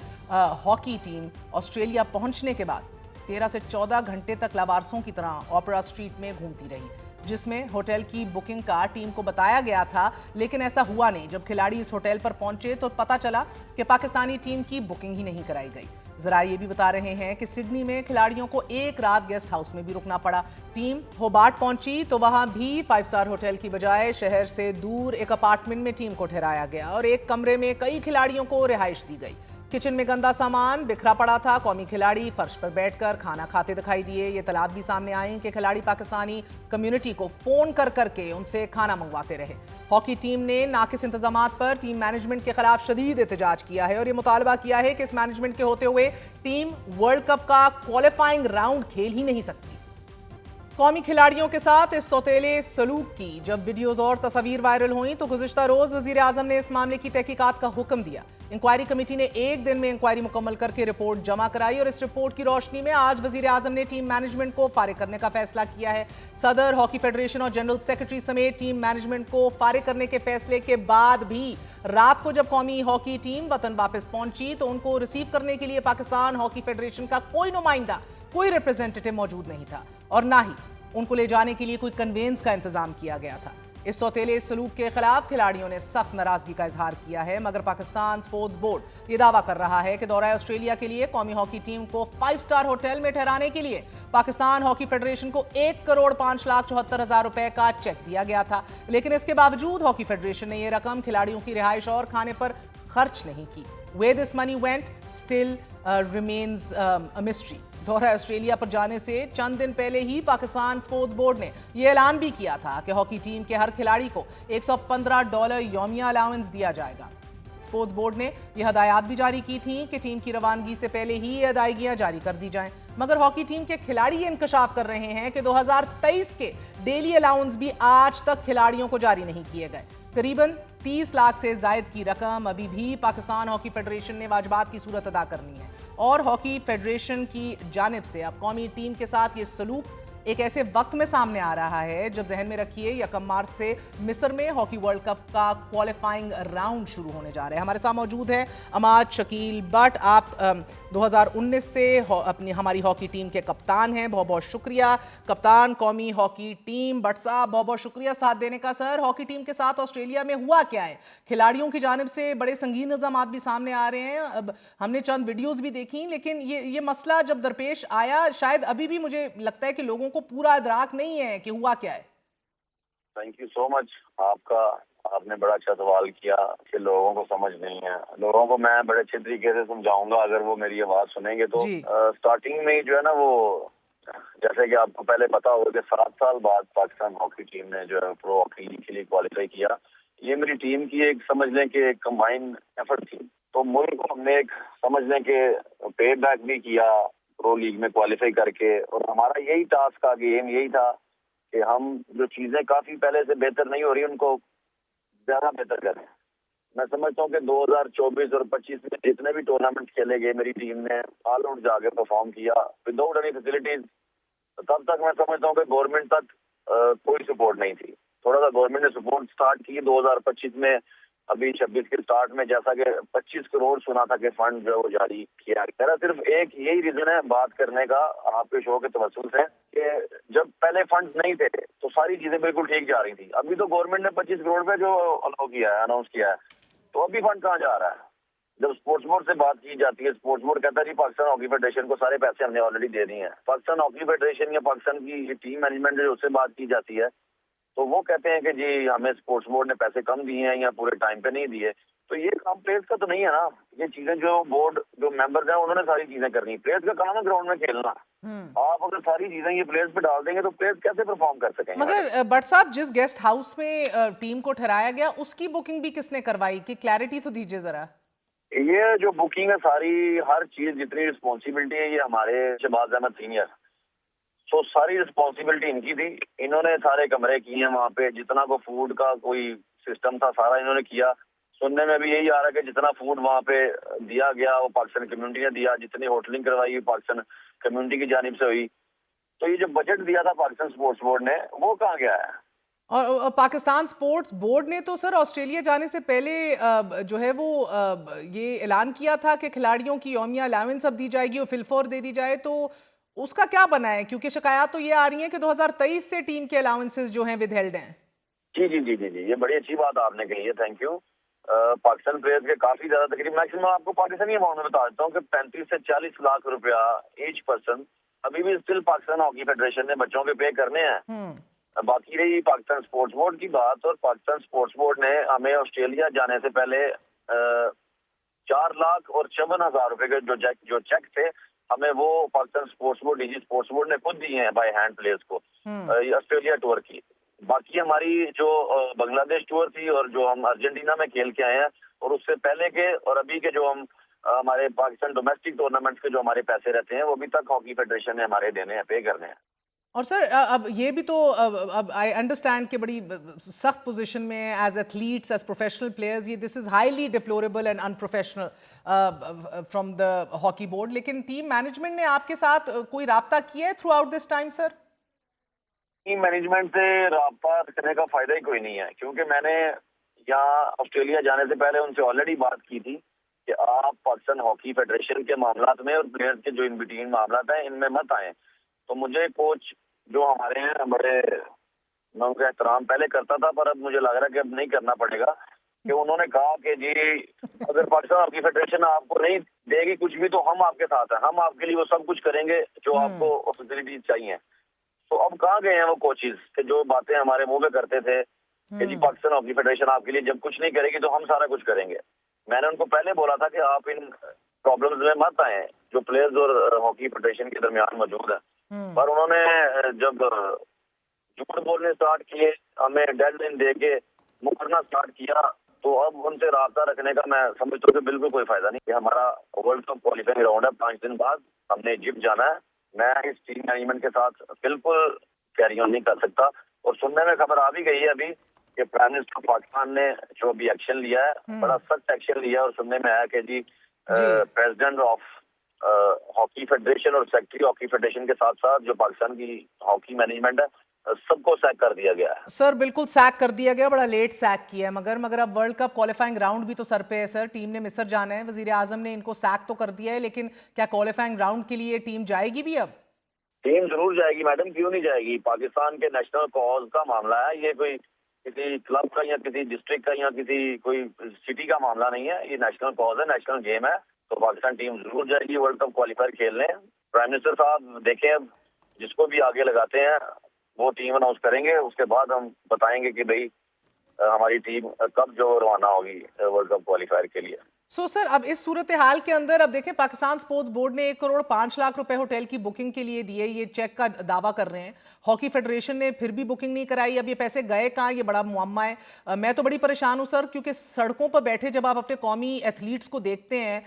हॉकी टीम ऑस्ट्रेलिया पहुंचने के बाद 13 से 14 घंटे तक लावारसों की तरह ओपेरा स्ट्रीट में घूमती रही। जिसमें होटल की बुकिंग का टीम को बताया गया था, लेकिन ऐसा हुआ नहीं। जब खिलाड़ी इस होटल पर पहुंचे तो पता चला कि पाकिस्तानी टीम की बुकिंग ही नहीं कराई गई। जरा ये भी बता रहे हैं कि सिडनी में खिलाड़ियों को एक रात गेस्ट हाउस में भी रुकना पड़ा। टीम होबार्ट पहुंची तो वहां भी 5 स्टार होटल की बजाय शहर से दूर एक अपार्टमेंट में टीम को ठहराया गया और एक कमरे में कई खिलाड़ियों को रिहाइश दी गई। किचन में गंदा सामान बिखरा पड़ा था। कौमी खिलाड़ी फर्श पर बैठकर खाना खाते दिखाई दिए। ये तलात भी सामने आई कि खिलाड़ी पाकिस्तानी कम्युनिटी को फोन कर करके उनसे खाना मंगवाते रहे। हॉकी टीम ने नाकिस इंतजामात पर टीम मैनेजमेंट के खिलाफ शदीद एहतजाज किया है और ये मुतालबा किया है कि इस मैनेजमेंट के होते हुए टीम वर्ल्ड कप का क्वालिफाइंग राउंड खेल ही नहीं सकती। कौमी खिलाड़ियों के साथ इस सौतेले सलूक की जब वीडियोज और तस्वीर वायरल हुई तो गुज़िश्ता रोज वजीर आजम ने इस मामले की तहकीकात का हुक्म दिया। इंक्वायरी कमेटी ने एक दिन में इंक्वायरी मुकम्मल करके रिपोर्ट जमा कराई और इस रिपोर्ट की रोशनी में आज वजीर आजम ने टीम मैनेजमेंट को फारिग करने का फैसला किया है। सदर, हॉकी फेडरेशन और जनरल सेक्रेटरी समेत टीम मैनेजमेंट को फारिग करने के फैसले के बाद भी रात को जब कौमी हॉकी टीम वतन वापस पहुंची तो उनको रिसीव करने के लिए पाकिस्तान हॉकी फेडरेशन का कोई नुमाइंदा, कोई रिप्रेजेंटेटिव मौजूद नहीं था और ना ही उनको ले जाने के लिए कोई कन्वेंस का इंतजाम किया गया था। इस सौतेले सलूक के खिलाफ खिलाड़ियों ने सख्त नाराजगी का इजहार किया है, मगर पाकिस्तान स्पोर्ट्स बोर्ड ये दावा कर रहा है कि दौरा ऑस्ट्रेलिया के लिए कौमी हॉकी टीम को 5 स्टार होटल में ठहराने के लिए पाकिस्तान हॉकी फेडरेशन को 1,05,74,000 रुपए का चेक दिया गया था, लेकिन इसके बावजूद हॉकी फेडरेशन ने यह रकम खिलाड़ियों की रिहाइश और खाने पर खर्च नहीं की। Where this money went still remains a mystery। दौरा ऑस्ट्रेलिया पर जाने से चंद दिन पहले ही पाकिस्तान स्पोर्ट्स बोर्ड ने यह ऐलान भी किया था कि हॉकी टीम के हर खिलाड़ी को $115 यौमिया अलाउंस दिया जाएगा। स्पोर्ट्स बोर्ड ने यह हदायत भी जारी की थी कि टीम की रवानगी से पहले ही ये अदायगियां जारी कर दी जाएं, मगर हॉकी टीम के खिलाड़ी ये इंकशाफ कर रहे हैं कि 2023 के डेली अलाउंस भी आज तक खिलाड़ियों को जारी नहीं किए गए। करीबन 30 लाख से जायद की रकम अभी भी पाकिस्तान हॉकी फेडरेशन ने वाजबात की सूरत अदा करनी है और हॉकी फेडरेशन की जानिब से अब कौमी टीम के साथ ये सलूक एक ऐसे वक्त में सामने आ रहा है जब जहन में रखिए 1 मार्च से मिस्र में हॉकी वर्ल्ड कप का क्वालिफाइंग राउंड शुरू होने जा रहा है। हमारे साथ मौजूद है अमाद शकील बट, आप 2019 से अपनी हमारी हॉकी टीम के कप्तान हैं, बहुत बहुत शुक्रिया। कप्तान कौमी हॉकी टीम बट साहब, बहुत बहुत शुक्रिया साथ देने का। सर, हॉकी टीम के साथ ऑस्ट्रेलिया में हुआ क्या है? खिलाड़ियों की जानिब से बड़े संगीन इल्जामात भी सामने आ रहे हैं। अब हमने चंद वीडियोज भी देखी, लेकिन ये मसला जब दरपेश आया शायद अभी भी मुझे लगता है कि लोगों को पूरा इदराक नहीं है कि हुआ क्या है। Thank you so much. आपने बड़ा अच्छा सवाल किया कि लोगों को समझ नहीं है। लोगों को मैं बड़े अच्छे तरीके से समझाऊंगा अगर वो मेरी आवाज सुनेंगे तो। स्टार्टिंग में जो है ना, वो जैसे कि आपको पहले पता होगा कि 7 साल बाद पाकिस्तान हॉकी टीम ने जो है प्रो हॉकी लीग के लिए क्वालिफाई किया। ये मेरी टीम की एक समझ लें कि कंबाइंड एफर्ट थी। तो मुल्क को हमने एक समझ लें कि पे बैक भी किया प्रो लीग में क्वालिफाई करके, और हमारा यही टास्क का गेम यही था कि हम जो चीजें काफी पहले से बेहतर नहीं हो रही उनको ज्यादा बेहतर करें। मैं समझता हूँ कि 2024 और 25 में जितने भी टूर्नामेंट खेले गए मेरी टीम ने ऑल आउट जाके परफॉर्म किया विदाउट एनी फैसिलिटीज। तब तक मैं समझता हूँ कि गवर्नमेंट तक कोई सपोर्ट नहीं थी। थोड़ा सा गवर्नमेंट ने सपोर्ट स्टार्ट की 2025 में। अभी 26 के स्टार्ट में जैसा कि 25 करोड़ सुना था कि फंड जो है वो जारी किया गया। सिर्फ एक यही रीजन है बात करने का आपके शो के तवज्जुह से कि जब पहले फंड नहीं थे तो सारी चीजें बिल्कुल ठीक जा रही थी। अभी तो गवर्नमेंट ने 25 करोड़ पे जो अलाउ किया है, अनाउंस किया है, तो अभी फंड कहाँ जा रहा है? जब स्पोर्ट्स बोर्ड से बात की जाती है, स्पोर्ट्स बोर्ड कहता है जी पाकिस्तान हॉकी फेडरेशन को सारे पैसे हमने ऑलरेडी दे दिए हैं। पाकिस्तान हॉकी फेडरेशन या पाकिस्तान की टीम मैनेजमेंट जो उससे बात की जाती है तो वो कहते हैं कि जी हमें स्पोर्ट्स बोर्ड ने पैसे कम दिए हैं या पूरे टाइम पे नहीं दिए। तो ये काम प्लेयर्स का तो नहीं है ना। ये चीजें जो बोर्ड जो मेंबर्स हैं उन्होंने सारी चीजें करनी। प्लेयर्स का काम है ग्राउंड में खेलना। आप अगर सारी चीजें ये प्लेयर्स पे डाल देंगे तो प्लेयर्स कैसे परफॉर्म कर सकेंगे? मगर बट साहब, जिस गेस्ट हाउस में टीम को ठहराया गया उसकी बुकिंग भी किसने करवाई? कि क्लैरिटी तो दीजिए जरा। ये जो बुकिंग है सारी, हर चीज जितनी रिस्पॉन्सिबिलिटी है ये हमारे शहबाज अहमद सीनियर, तो सारी रिस्पॉन्सिबिलिटी इनकी थी। इन्होंने सारे कमरे किए हैं वहाँ पे, जितना को फूड का कोई सिस्टम था सारा इन्होंने किया। सुनने में भी यही आ रहा है कि जितना फूड वहाँ पे दिया गया वो पाकिस्तान कम्युनिटी ने दिया, जितनी होटलिंग करवाई पाकिस्तान कम्युनिटी की जानिब से हुई। तो ये जो बजट दिया था पाकिस्तान स्पोर्ट्स बोर्ड ने वो कहाँ गया है? और पाकिस्तान स्पोर्ट्स बोर्ड ने तो सर ऑस्ट्रेलिया जाने से पहले जो है वो ये ऐलान किया था कि खिलाड़ियों की यौमिया अलाउंस अब दी जाएगी और फिलफोर दे दी जाए। तो उसका क्या बना है? क्योंकि शिकायत तो ये आ रही है कि 2023 से टीम के अलाउंसेस जो हैं विदहेल्ड हैं। जी जी जी जी जी, ये बड़ी अच्छी बात आपने कही है, थैंक यू। पाकिस्तान प्लेयर्स के काफी ज्यादा, तकरीबन मैक्सिमम आपको पाकिस्तानी अमाउंट में बता देता हूँ कि 35 से 40 लाख रुपया ईच पर्सन अभी भी स्टिल पाकिस्तान हॉकी फेडरेशन ने बच्चों के पे करने हैं। बाकी रही पाकिस्तान स्पोर्ट्स बोर्ड की बात, और पाकिस्तान स्पोर्ट्स बोर्ड ने हमें ऑस्ट्रेलिया जाने से पहले 4 लाख और 54,000 रुपए के जो चेक थे, हमें वो Pakistan sports board, DG sports board ने खुद दिए हैं बाय हैंड प्लेयर्स को ऑस्ट्रेलिया टूर की। बाकी हमारी जो बांग्लादेश टूर थी और जो हम अर्जेंटीना में खेल के आए हैं, और उससे पहले के और अभी के जो हम हमारे पाकिस्तान डोमेस्टिक टूर्नामेंट्स के जो हमारे पैसे रहते हैं, वो अभी तक हॉकी फेडरेशन ने हमारे देने हैं, पे करने हैं। और सर अब ये भी तो अब आई अंडरस्टैंड कि बड़ी सख्त पोजीशन में as athletes, as professional players, ये this is highly deplorable and unprofessional from the hockey board, लेकिन टीम मैनेजमेंट ने आपके साथ कोई राब्ता किया है throughout this time? Sir, team management से राब्ता करने का फायदा ही कोई नहीं है, क्योंकि मैंने यहाँ ऑस्ट्रेलिया जाने से पहले उनसे ऑलरेडी बात की थी कि आप पाकिस्तान हॉकी फेडरेशन के मामलात में और प्लेयर्स के जो इन बिटवीन मामलात हैं, इनमें मत आए। तो मुझे कोच जो हमारे हैं बड़े, मैं उनका एहतराम पहले करता था, पर अब मुझे लग रहा है कि अब नहीं करना पड़ेगा, कि उन्होंने कहा कि जी अगर पाकिस्तान हॉकी फेडरेशन आपको नहीं देगी कुछ भी, तो हम आपके साथ हैं, हम आपके लिए वो सब कुछ करेंगे जो आपको फैसिलिटीज चाहिए। तो अब कहाँ गए हैं वो कोचेज कि जो बातें हमारे मुंह में करते थे कि जी पाकिस्तान हॉकी फेडरेशन आपके लिए जब कुछ नहीं करेगी तो हम सारा कुछ करेंगे। मैंने उनको पहले बोला था कि आप इन प्रॉब्लम्स में मत आए जो प्लेयर्स और हॉकी फेडरेशन के दरमियान मौजूद है। पर उन्होंने जब झूठ बोलने स्टार्ट किए, हमें डेडलाइन दे के मुकरना स्टार्ट किया, तो अब उनसे राब्ता रखने का मैं समझता हूँ कि बिल्कुल कोई फायदा नहीं। हमारा वर्ल्ड कप क्वालिफाइंग राउंड है, 5 दिन बाद हमने इजिप्ट जाना है। मैं इस टीम मैनेजमेंट के साथ बिल्कुल कैरी ऑन नहीं कर सकता। और सुनने में खबर आ भी गई है अभी कि प्राइम मिनिस्टर पाकिस्तान ने जो भी एक्शन लिया है, बड़ा सख्त एक्शन लिया, और सुनने में आया कि जी प्रेसिडेंट ऑफ हॉकी फेडरेशन और सेक्रेटरी हॉकी फेडरेशन के साथ साथ जो पाकिस्तान की हॉकी मैनेजमेंट है, सबको सैक कर दिया गया है। सर बिल्कुल सैक कर दिया गया, बड़ा लेट सैक किया है, मगर अब वर्ल्ड कप क्वालिफाइंग राउंड भी तो सर पे है सर। टीम ने मिस्र जाना है, वजीर आजम ने इनको सैक तो कर दिया है, लेकिन क्या क्वालिफाइंग राउंड के लिए टीम जाएगी भी? अब टीम जरूर जाएगी मैडम, क्यों नहीं जाएगी। पाकिस्तान के नेशनल कॉज का मामला है, ये कोई किसी क्लब का या किसी डिस्ट्रिक्ट का या किसी कोई सिटी का मामला नहीं है, ये नेशनल कॉज है, नेशनल गेम है। तो पाकिस्तान टीम जरूर जाएगी वर्ल्ड कप क्वालिफायर खेलने। प्राइम मिनिस्टर साहब देखें, अब जिसको भी आगे लगाते हैं वो टीम अनाउंस करेंगे, उसके बाद हम बताएंगे कि भाई हमारी टीम कब जो रवाना होगी वर्ल्ड कप क्वालिफायर के लिए। सर अब इस सूरत हाल के अंदर अब देखें, पाकिस्तान स्पोर्ट्स बोर्ड ने 1 करोड़ 5 लाख रुपए होटल की बुकिंग के लिए दिए, ये चेक का दावा कर रहे हैं। हॉकी फेडरेशन ने फिर भी बुकिंग नहीं कराई, अब ये पैसे गए कहाँ, ये बड़ा मुअम्मा है। मैं तो बड़ी परेशान हूँ सर, क्योंकि सड़कों पर बैठे जब आप अपने कौमी एथलीट्स को देखते हैं,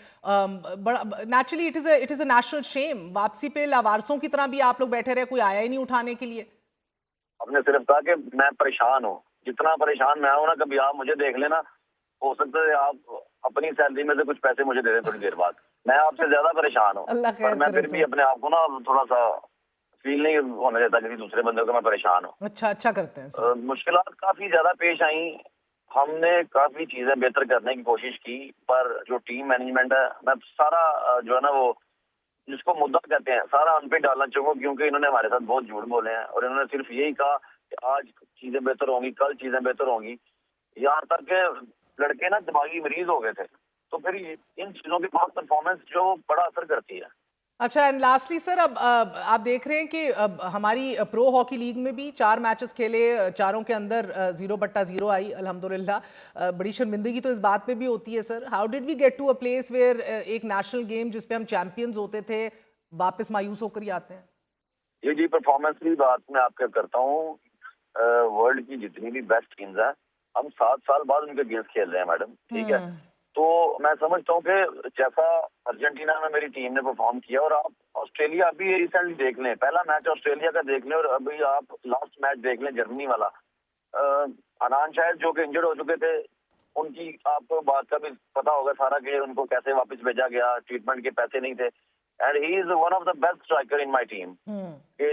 बड़ा naturally it is a national shame. वापसी पे लावारसों की तरह भी आप लोग बैठे रहे, कोई आया ही नहीं उठाने के लिए। आपने सिर्फ कहा कि मैं परेशान हूँ, जितना परेशान मैं हूँ ना, कभी आप मुझे देख लेना, हो सकता है आप अपनी सैलरी में से कुछ पैसे मुझे दे दें थोड़ी देर बाद। मैं आपसे ज्यादा परेशान हूँ, पर मैं फिर भी अपने आप को ना थोड़ा सा फील नहीं होने देता किसी दूसरे बंदे को मैं परेशान हूँ। अच्छा करते हैं। मुश्किलात काफी ज्यादा पेश आई, हमने काफी चीजें बेहतर करने की कोशिश की, पर जो टीम मैनेजमेंट है, मैं सारा जो है ना वो जिसको मुद्दा कहते हैं सारा उन पे डालना चाहूंगा, क्योंकि इन्होंने हमारे साथ बहुत झूठ बोले हैं और इन्होंने सिर्फ यही कहा कि आज चीजें बेहतर होंगी, कल चीजें बेहतर होंगी। यहाँ तक के लड़के ना दिमागी मरीज हो गए थे, तो फिर इन चीजों के बाद परफॉर्मेंस जो बड़ा असर करती है। अच्छा, एंड लास्टली सर, अब आप देख रहे हैं कि अब हमारी प्रो हॉकी लीग में भी 4 मैचेस खेले, चारों के अंदर 0/0 आई अल्हम्दुलिल्लाह। बड़ी शर्मिंदगी तो इस बात पे भी होती है sir, how did we get to a place where एक नेशनल गेम जिसपे हम चैंपियंस होते थे, वापस मायूस होकर ही आते हैं? ये जी परफॉर्मेंस की बात मैं आपके करता हूँ। वर्ल्ड की जितनी भी बेस्ट टीम्स हैं, हम 7 साल बाद उनके अगेंस्ट खेल रहे हैं मैडम, ठीक है। तो मैं समझता हूँ कि जैसा अर्जेंटीना में मेरी टीम ने परफॉर्म किया, और आप ऑस्ट्रेलिया अभी रिसेंटली देख लें, पहला मैच ऑस्ट्रेलिया का देख लें, और अभी आप लास्ट मैच देख लें जर्मनी वाला। अनान शायद जो कि इंजर्ड हो चुके थे, उनकी आपको बात का भी पता होगा सारा कि उनको कैसे वापस भेजा गया, ट्रीटमेंट के पैसे नहीं थे। And he is one of the best striker in my team,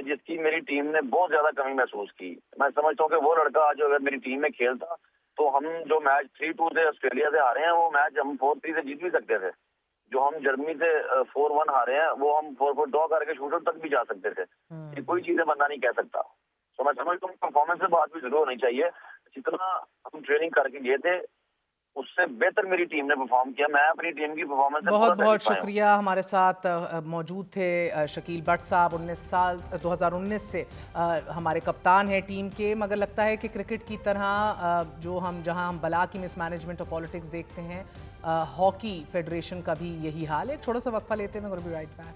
जिसकी मेरी टीम ने बहुत ज्यादा कमी महसूस की। मैं समझता हूँ कि वो लड़का आज अगर मेरी टीम में खेलता, तो हम जो मैच 3-2 से ऑस्ट्रेलिया से आ रहे हैं, वो मैच हम 4-3 से जीत भी सकते थे। जो हम जर्मनी से 4-1 हारे हैं, वो हम 4-4 ड्रॉ करके शूटर तक भी जा सकते थे। ये कोई चीजें बंदा नहीं कह सकता। तो मैं समझता हूँ परफॉर्मेंस से बात भी जरूर होनी चाहिए। जितना हम ट्रेनिंग करके गए थे उससे बेहतर मेरी टीम ने परफॉर्म किया। मैं अपनी टीम की परफॉर्मेंस से बहुत बहुत शुक्रिया। हमारे साथ मौजूद थे शकील भट्ट साहब, 2019 से हमारे कप्तान हैं टीम के। मगर लगता है कि क्रिकेट की तरह जहां हम बला की मिसमैनेजमेंट और पॉलिटिक्स देखते हैं, हॉकी फेडरेशन का भी यही हाल है। थोड़ा सा वक्फा लेते हैं, मैं going to be right back.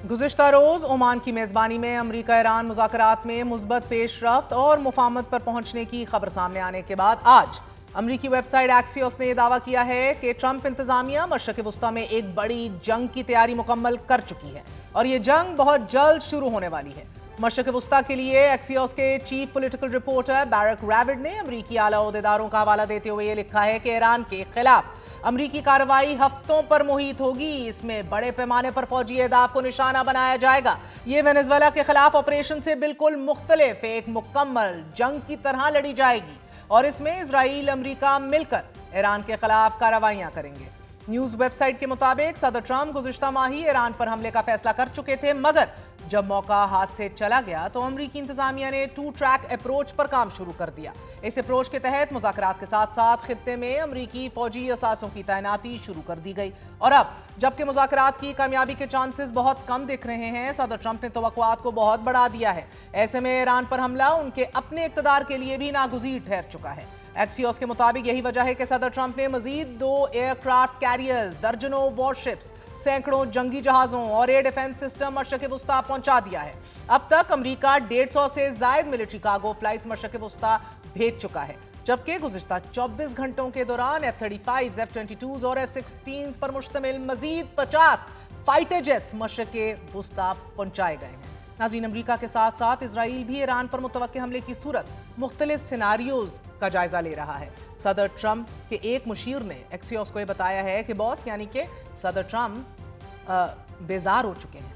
गुज़िश्ता रोज़ ओमान की मेज़बानी में अमरीका ईरान मुज़ाकरात में मुस्बत पेशरफ्त और मुफाहमत पर पहुंचने की खबर सामने आने के बाद आज अमरीकी वेबसाइट एक्सियोस ने यह दावा किया है कि ट्रंप इंतजामिया मशरिक़ वस्ता में एक बड़ी जंग की तैयारी मुकम्मल कर चुकी है और ये जंग बहुत जल्द शुरू होने वाली है। मशरिक़ वस्ता के लिए एक्सियोस के चीफ पॉलिटिकल रिपोर्टर बैरक रैविड ने अमरीकी आला ओहदेदारों का हवाला देते हुए ये लिखा है कि ईरान के खिलाफ अमरीकी कार्रवाई हफ्तों पर मुहित होगी। इसमें बड़े पैमाने पर फौजी अहदाफ को निशाना बनाया जाएगा। ये वेनेजुएला के खिलाफ ऑपरेशन से बिल्कुल मुख्तलिफ एक मुकम्मल जंग की तरह लड़ी जाएगी और इसमें इजराइल अमरीका मिलकर ईरान के खिलाफ कार्रवाइयां करेंगे। न्यूज वेबसाइट के मुताबिक सदर ट्रंप गुज़िश्ता माही ईरान पर हमले का फैसला कर चुके थे, मगर जब मौका हाथ से चला गया तो अमरीकी इंतजामिया ने 2 ट्रैक अप्रोच पर काम शुरू कर दिया। इस अप्रोच के तहत मुज़ाकरात के साथ साथ खित्ते में अमरीकी फौजी असासों की तैनाती शुरू कर दी गई और अब जबकि मुज़ाकरात की कामयाबी के चांसेस बहुत कम दिख रहे हैं, सदर ट्रंप ने तवक्कुआत को बहुत बढ़ा दिया है। ऐसे में ईरान पर हमला उनके अपने इक़्तिदार के लिए भी नागुज़ीर ठहर चुका है। एक्सियोस के मुताबिक यही वजह है कि सदर ट्रंप ने मजीद 2 एयरक्राफ्ट कैरियर्स, दर्जनों वॉरशिप्स, सैकड़ों जंगी जहाजों और एयर डिफेंस सिस्टम मशरिक़ वस्ता पहुंचा दिया है। अब तक अमरीका 150 से जायद मिलिट्री कार्गो फ्लाइट्स मशरिक़ वस्ता भेज चुका है, जबकि गुज़िश्ता 24 घंटों के दौरान F-35, F-22 और F-16 पर मुश्तमिल मजीद 50 फाइटर जेट्स मशरिक़ वस्ता पहुंचाए गए हैं। नाज़रीन, अमरीका के साथ साथ इजराइल भी ईरान पर मुतवक्के हमले की सूरत मुख्तलिफ सिनारियोज का जायजा ले रहा है। सदर ट्रंप के एक मुशीर ने एक्सियोस को यह बताया है कि बॉस यानी कि सदर ट्रंप बेजार हो चुके हैं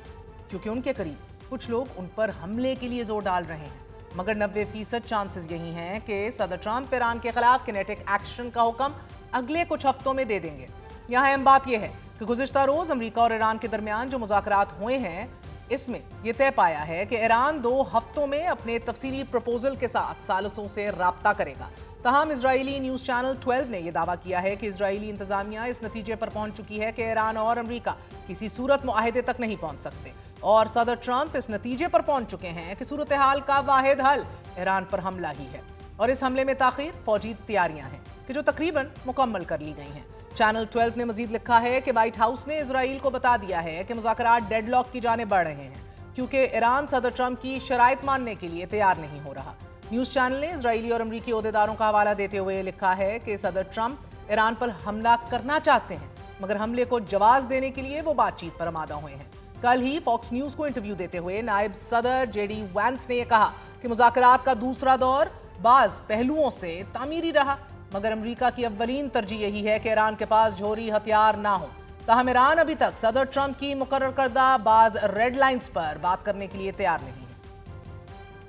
क्योंकि उनके करीब कुछ लोग उन पर हमले के लिए जोर डाल रहे हैं, मगर 90% चांसेस यही हैं कि सदर ट्रंप ईरान के खिलाफ किनेटिक एक्शन का हुक्म अगले कुछ हफ्तों में दे देंगे। यहाँ अहम बात यह है कि गुज़िश्ता रोज अमरीका और ईरान के दरमियान जो मुज़ाकरात हुए हैं, इसमें यह तय पाया है कि ईरान 2 हफ्तों में अपने तफसीली प्रपोजल के साथ सालिसों से राब्ता करेगा। तमाम इजरायली न्यूज़ चैनल 12 ने यह दावा किया है कि इजरायली इंतजामिया इस नतीजे पर पहुंच चुकी है कि ईरान और अमरीका किसी सूरत मुआहदे तक नहीं पहुंच सकते और सदर ट्रंप इस नतीजे पर पहुंच चुके हैं कि सूरत हाल का वाहिद हल ईरान पर हमला ही है और इस हमले में ताखीर फौजी तैयारियां हैं कि जो तकरीबन मुकम्मल कर ली गई हैं। चैनल 12 ने मजीद लिखा है कि व्हाइट हाउस ने इजराइल को बता दिया है कि मुज़ाकरात डेडलॉक की जाने बढ़ रहे हैं क्योंकि ईरान सदर ट्रंप की शराइत मानने के लिए तैयार नहीं हो रहा। न्यूज़ चैनल ने इजरायली और अमरीकी ओहदेदारों का हवाला देते हुए लिखा है कि सदर ट्रंप ईरान पर हमला करना चाहते हैं, मगर हमले को जवाब देने के लिए वो बातचीत पर आमादा हुए हैं। कल ही फॉक्स न्यूज़ को इंटरव्यू देते हुए नायब सदर JD वैंस ने यह कहा कि मुज़ाकरात का दूसरा दौर बाज पहलुओं से तामीरी रहा, मगर अमरीका की अव्वलीन तरजीह यही है कि ईरान के पास जोहरी हथियार ना हो। ताहम ईरान अभी तक सदर ट्रंप की मुकर्रर करदा बाज रेड लाइन्स पर बात करने के लिए तैयार नहीं है।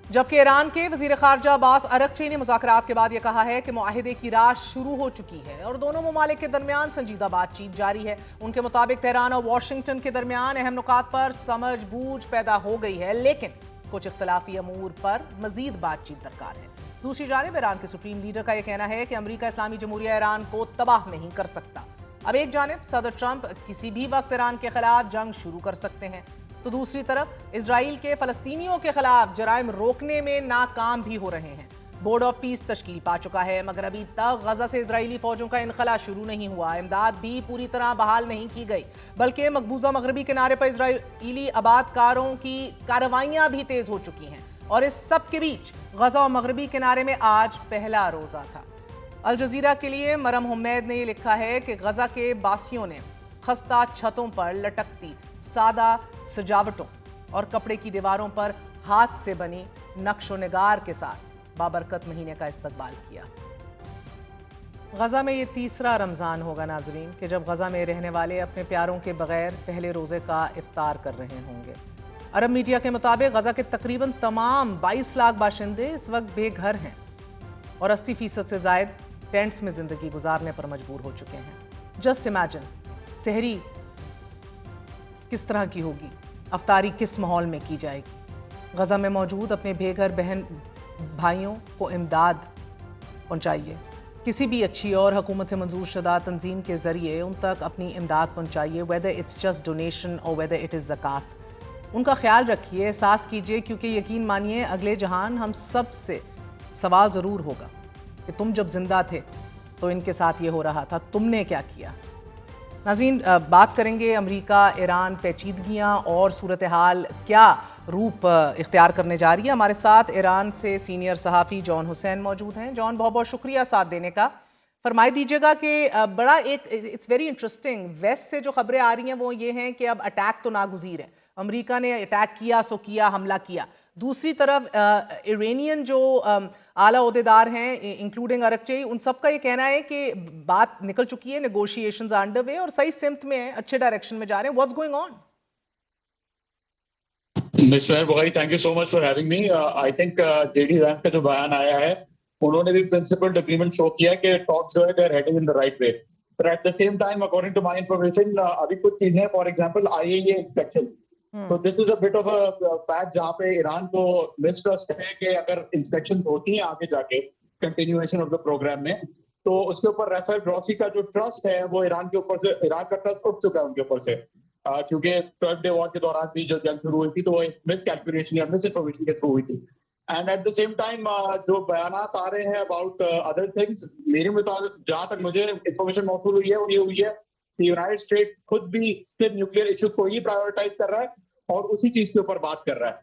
जबकि ईरान के वजीर खारजा अब्बास अरगची ने मुज़ाकरात के बाद यह कहा है कि मुआहिदे की राह शुरू हो चुकी है और दोनों ममालिक के दरमियान संजीदा बातचीत जारी है। उनके मुताबिक तेहरान और वाशिंगटन के दरमियान अहम नुकात पर समझ बूझ पैदा हो गई है, लेकिन कुछ इख्तलाफी अमूर पर मजीद बातचीत दरकार है। दूसरी जानिब ईरान के सुप्रीम लीडर का यह कहना है कि अमरीका इस्लामी जमहूरिया ईरान को तबाह नहीं कर सकता। अब एक जानिब सदर ट्रंप किसी भी वक्त ईरान के खिलाफ जंग शुरू कर सकते हैं, तो दूसरी तरफ इजराइल के फलस्तीनियों के खिलाफ जराइम रोकने में नाकाम भी हो रहे हैं। बोर्ड ऑफ पीस तश्कील पा चुका है, मगर अभी तक गजा से इजरायली फौजों का इनखला शुरू नहीं हुआ। इमदाद भी पूरी तरह बहाल नहीं की गई, बल्कि मकबूजा मगरबी किनारे पर इजरायली आबादकारों की कार्रवाइयां भी तेज हो चुकी हैं और इस सब के बीच गजा और मगरबी किनारे में आज पहला रोजा था। अल जजीरा के लिए मरम हुमैद ने यह लिखा है कि गजा के बासियों ने खस्ता छतों पर लटकती सादा सजावटों और कपड़े की दीवारों पर हाथ से बनी नक्शो निगार के साथ बाबरकत महीने का इस्तकबाल किया। गजा में ये तीसरा रमज़ान होगा नाजरीन कि जब गजा में रहने वाले अपने प्यारों के बगैर पहले रोज़े का इफ्तार कर रहे होंगे। अरब मीडिया के मुताबिक गजा के तकरीबन तमाम 22 लाख बाशिंदे इस वक्त बेघर हैं और 80% से जायद टेंट्स में जिंदगी गुजारने पर मजबूर हो चुके हैं। जस्ट इमेजिन, सहरी किस तरह की होगी, अफ्तारी किस माहौल में की जाएगी। गजा में मौजूद अपने बेघर बहन भाइयों को इमदाद पहुंचाइए। किसी भी अच्छी और हुकूमत से मंजूर शुदा तंजीम के जरिए उन तक अपनी इमदाद पहुंचाइए, वेदर इट्स जस्ट डोनेशन और वेदर इट इज़ ज़कात। उनका ख्याल रखिए, एहसास कीजिए, क्योंकि यकीन मानिए अगले जहान हम सब से सवाल ज़रूर होगा कि तुम जब जिंदा थे तो इनके साथ ये हो रहा था, तुमने क्या किया। नाज़रीन, बात करेंगे अमेरिका ईरान पेचीदगियाँ और सूरत हाल क्या रूप इख्तियार करने जा रही है। हमारे साथ ईरान से सीनियर सहाफ़ी जॉन हुसैन मौजूद हैं। जॉन, बहुत बहुत शुक्रिया साथ देने का। फरमाई दीजिएगा कि बड़ा एक इट्स वेरी इंटरेस्टिंग, वेस्ट से जो खबरें आ रही हैं वो ये हैं कि अब अटैक तो नागुज़ीर है, अमेरिका ने अटैक किया सो किया, हमला किया। दूसरी तरफ इरानियन जो आला ओहदेदार हैं इंक्लूडिंग अरगची, उन सब का ये कहना है कि बात निकल चुकी है, नेगोशिएशंस अंडर वे और सही सिमत में है, अच्छे डायरेक्शन में जा रहे हैं। What's going on? Miss Mehar Bukhari, thank you so much for having me. I think JD Vance का जो बयान आया है, उन्होंने भी प्रिंसिपल्ड एग्रीमेंट शो किया कि टॉक्स जो है they are heading in the right way, but at the same time according to my information अभी कुछ चीजें, फॉर एग्जांपल आईएईए इंस्पेक्शन, तो this is a bit of a fact जहां पे ईरान को मिसट्रस्ट है कि अगर इंस्पेक्शन होती हैं आगे जाके कंटिन्यूएशन ऑफ द प्रोग्राम में, तो उसके ऊपर राफेल ग्रॉसी का जो ट्रस्ट है वो ईरान के ऊपर से, ईरान का ट्रस्ट उठ चुका है उनके ऊपर से, क्योंकि 12 डे वॉर के दौरान भी जो जंग शुरू हुई थी तो वो एक मिस कैलकुलेशन या मिस इन्फॉर्मेशन के थ्रू हुई थी। And eight the same time जो बयानात आ रहे हैं अबाउट अदर थिंग्स, मेरे मुताबिक जहां तक मुझे इंफॉर्मेशन मौसूल हुई है और ये हुई है कि यूनाइटेड स्टेट खुद भी सिर्फ न्यूक्लियर इश्यूज को ही प्रायोरिटाइज कर रहा है और उसी चीज के ऊपर बात कर रहा है।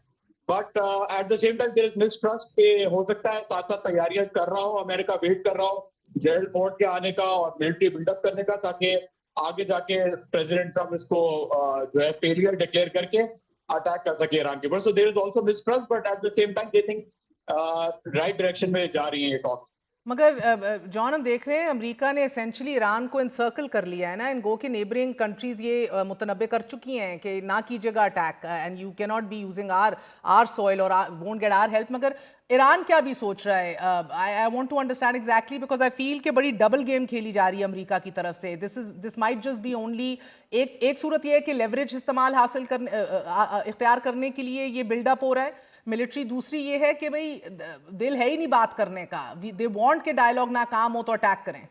But at the same time there is mistrust कि हो सकता है साथ साथ तैयारियां कर रहा हो, अमेरिका वेट कर रहा हो जेरल्ड फोर्ड के आने का और मिलिट्री बिल्डअप करने का, ताकि आगे जाके प्रेसिडेंट ट्रम्प इसको जो है फेलियर डिक्लेयर करके अटैक कर सके ईरान के ऊपर। So there is also mistrust, but at the same time they think right direction में जा रही है ये टॉक्स। मगर जॉन, हम देख रहे हैं अमेरिका ने एसेंशली ईरान को इनसर्कल कर लिया है ना, इन गो के नेबरिंग कंट्रीज ये मुतनब्बे कर चुकी हैं कि ना कीजिएगा attack and you can not be using our soil और वोंट गेट आर हेल्प। मगर ईरान क्या भी सोच रहा है? I want to understand exactly, because I feel कि बड़ी डबल गेम खेली जा रही है अमेरिका की तरफ से। This might just be only एक सूरत ये है कि लेवरेज इस्तेमाल हासिल करने इख्तियार करने के लिए ये बिल्डअप हो रहा है मिलिट्री, दूसरी ये है कि भाई दिल है ही नहीं बात करने का, दे वांट के डायलॉग नाकाम हो तो अटैक करें।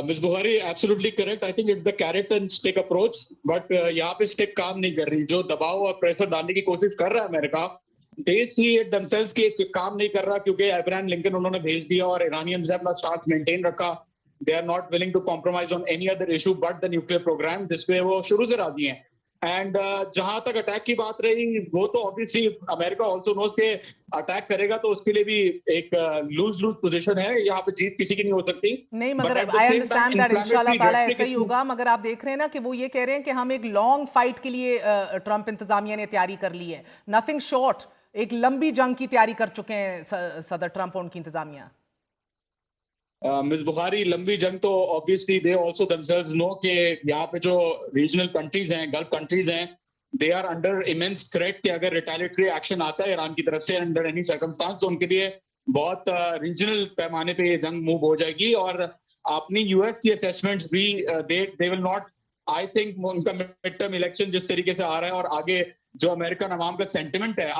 Miss Bukhari, absolutely correct. I think it's the carrot and stick approach, but यहाँ पे स्टिक काम नहीं कर रही। जो दबाव और प्रेशर डालने की कोशिश कर रहा है America, they see it themselves कि काम नहीं कर रहा, क्योंकि अब्राहम लिंकन उन्होंने भेज दिया और ईरानियंस ने अपना स्टांस मेंटेन रखा। They are not willing to compromise on any other issue but the nuclear program, जिसपे वो शुरू से राजी हैं। एंड जहां तक अटैक की बात रही, वो तो ऑब्वियसली अमेरिका आल्सो नोस के अटैक करेगा तो उसके लिए भी एक लूज पोजीशन है, यहाँ पे जीत किसी की नहीं हो सकती। नहीं, मगर आई अंडरस्टैंड दैट इंशाल्लाह ताला ऐसा ही होगा, मगर आप देख रहे हैं ना कि वो ये कह रहे हैं कि हम एक लॉन्ग फाइट के लिए ट्रंप इंतजामिया ने तैयारी कर ली है, नथिंग शॉर्ट, एक लंबी जंग की तैयारी कर चुके हैं सदर ट्रंप और उनकी इंतजामिया। मिस बुखारी, लंबी जंग तो obviously they also themselves know कि यहाँ पे जो रीजनल कंट्रीज हैं, गल्फ कंट्रीज हैं, they are under immense threat कि अगर रिटेलिएटरी एक्शन आता है ईरान की तरफ से अंडर एनी सर्कमस्टांस, तो उनके लिए बहुत रीजनल पैमाने पे ये जंग मूव हो जाएगी। और अपनी यूएस की असेसमेंट्स भी they will not, I think उनका मिड टर्म इलेक्शन जिस तरीके से आ रहा है और आगे जो अमेरिकन अवाम का सेंटिमेंट है।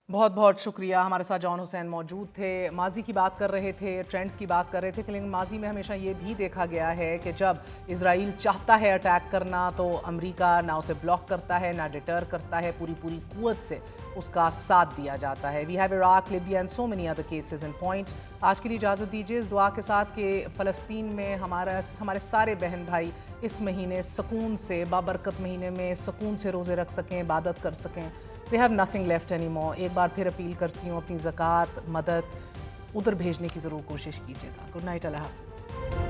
बहुत बहुत शुक्रिया। हमारे साथ जॉन हुसैन मौजूद थे। माजी की बात कर रहे थे, ट्रेंड्स की बात कर रहे थे, लेकिन माजी में हमेशा ये भी देखा गया है कि जब इजराइल चाहता है अटैक करना तो अमेरिका ना उसे ब्लॉक करता है ना डिटर करता है, पूरी कुव्वत से उसका साथ दिया जाता है। We have Iraq, Libya and so many other cases in point. आज के लिए इजाज़त दीजिए इस दुआ के साथ कि फ़लस्तीन में हमारे सारे बहन भाई इस महीने सुकून से, बाबरकत महीने में सुकून से रोज़े रख सकें, इबादत कर सकें। They have nothing left anymore। एक बार फिर अपील करती हूँ, अपनी ज़कात मदद उधर भेजने की ज़रूर कोशिश कीजिएगा। गुड नाइट, अल्लाह हाफ़िज़।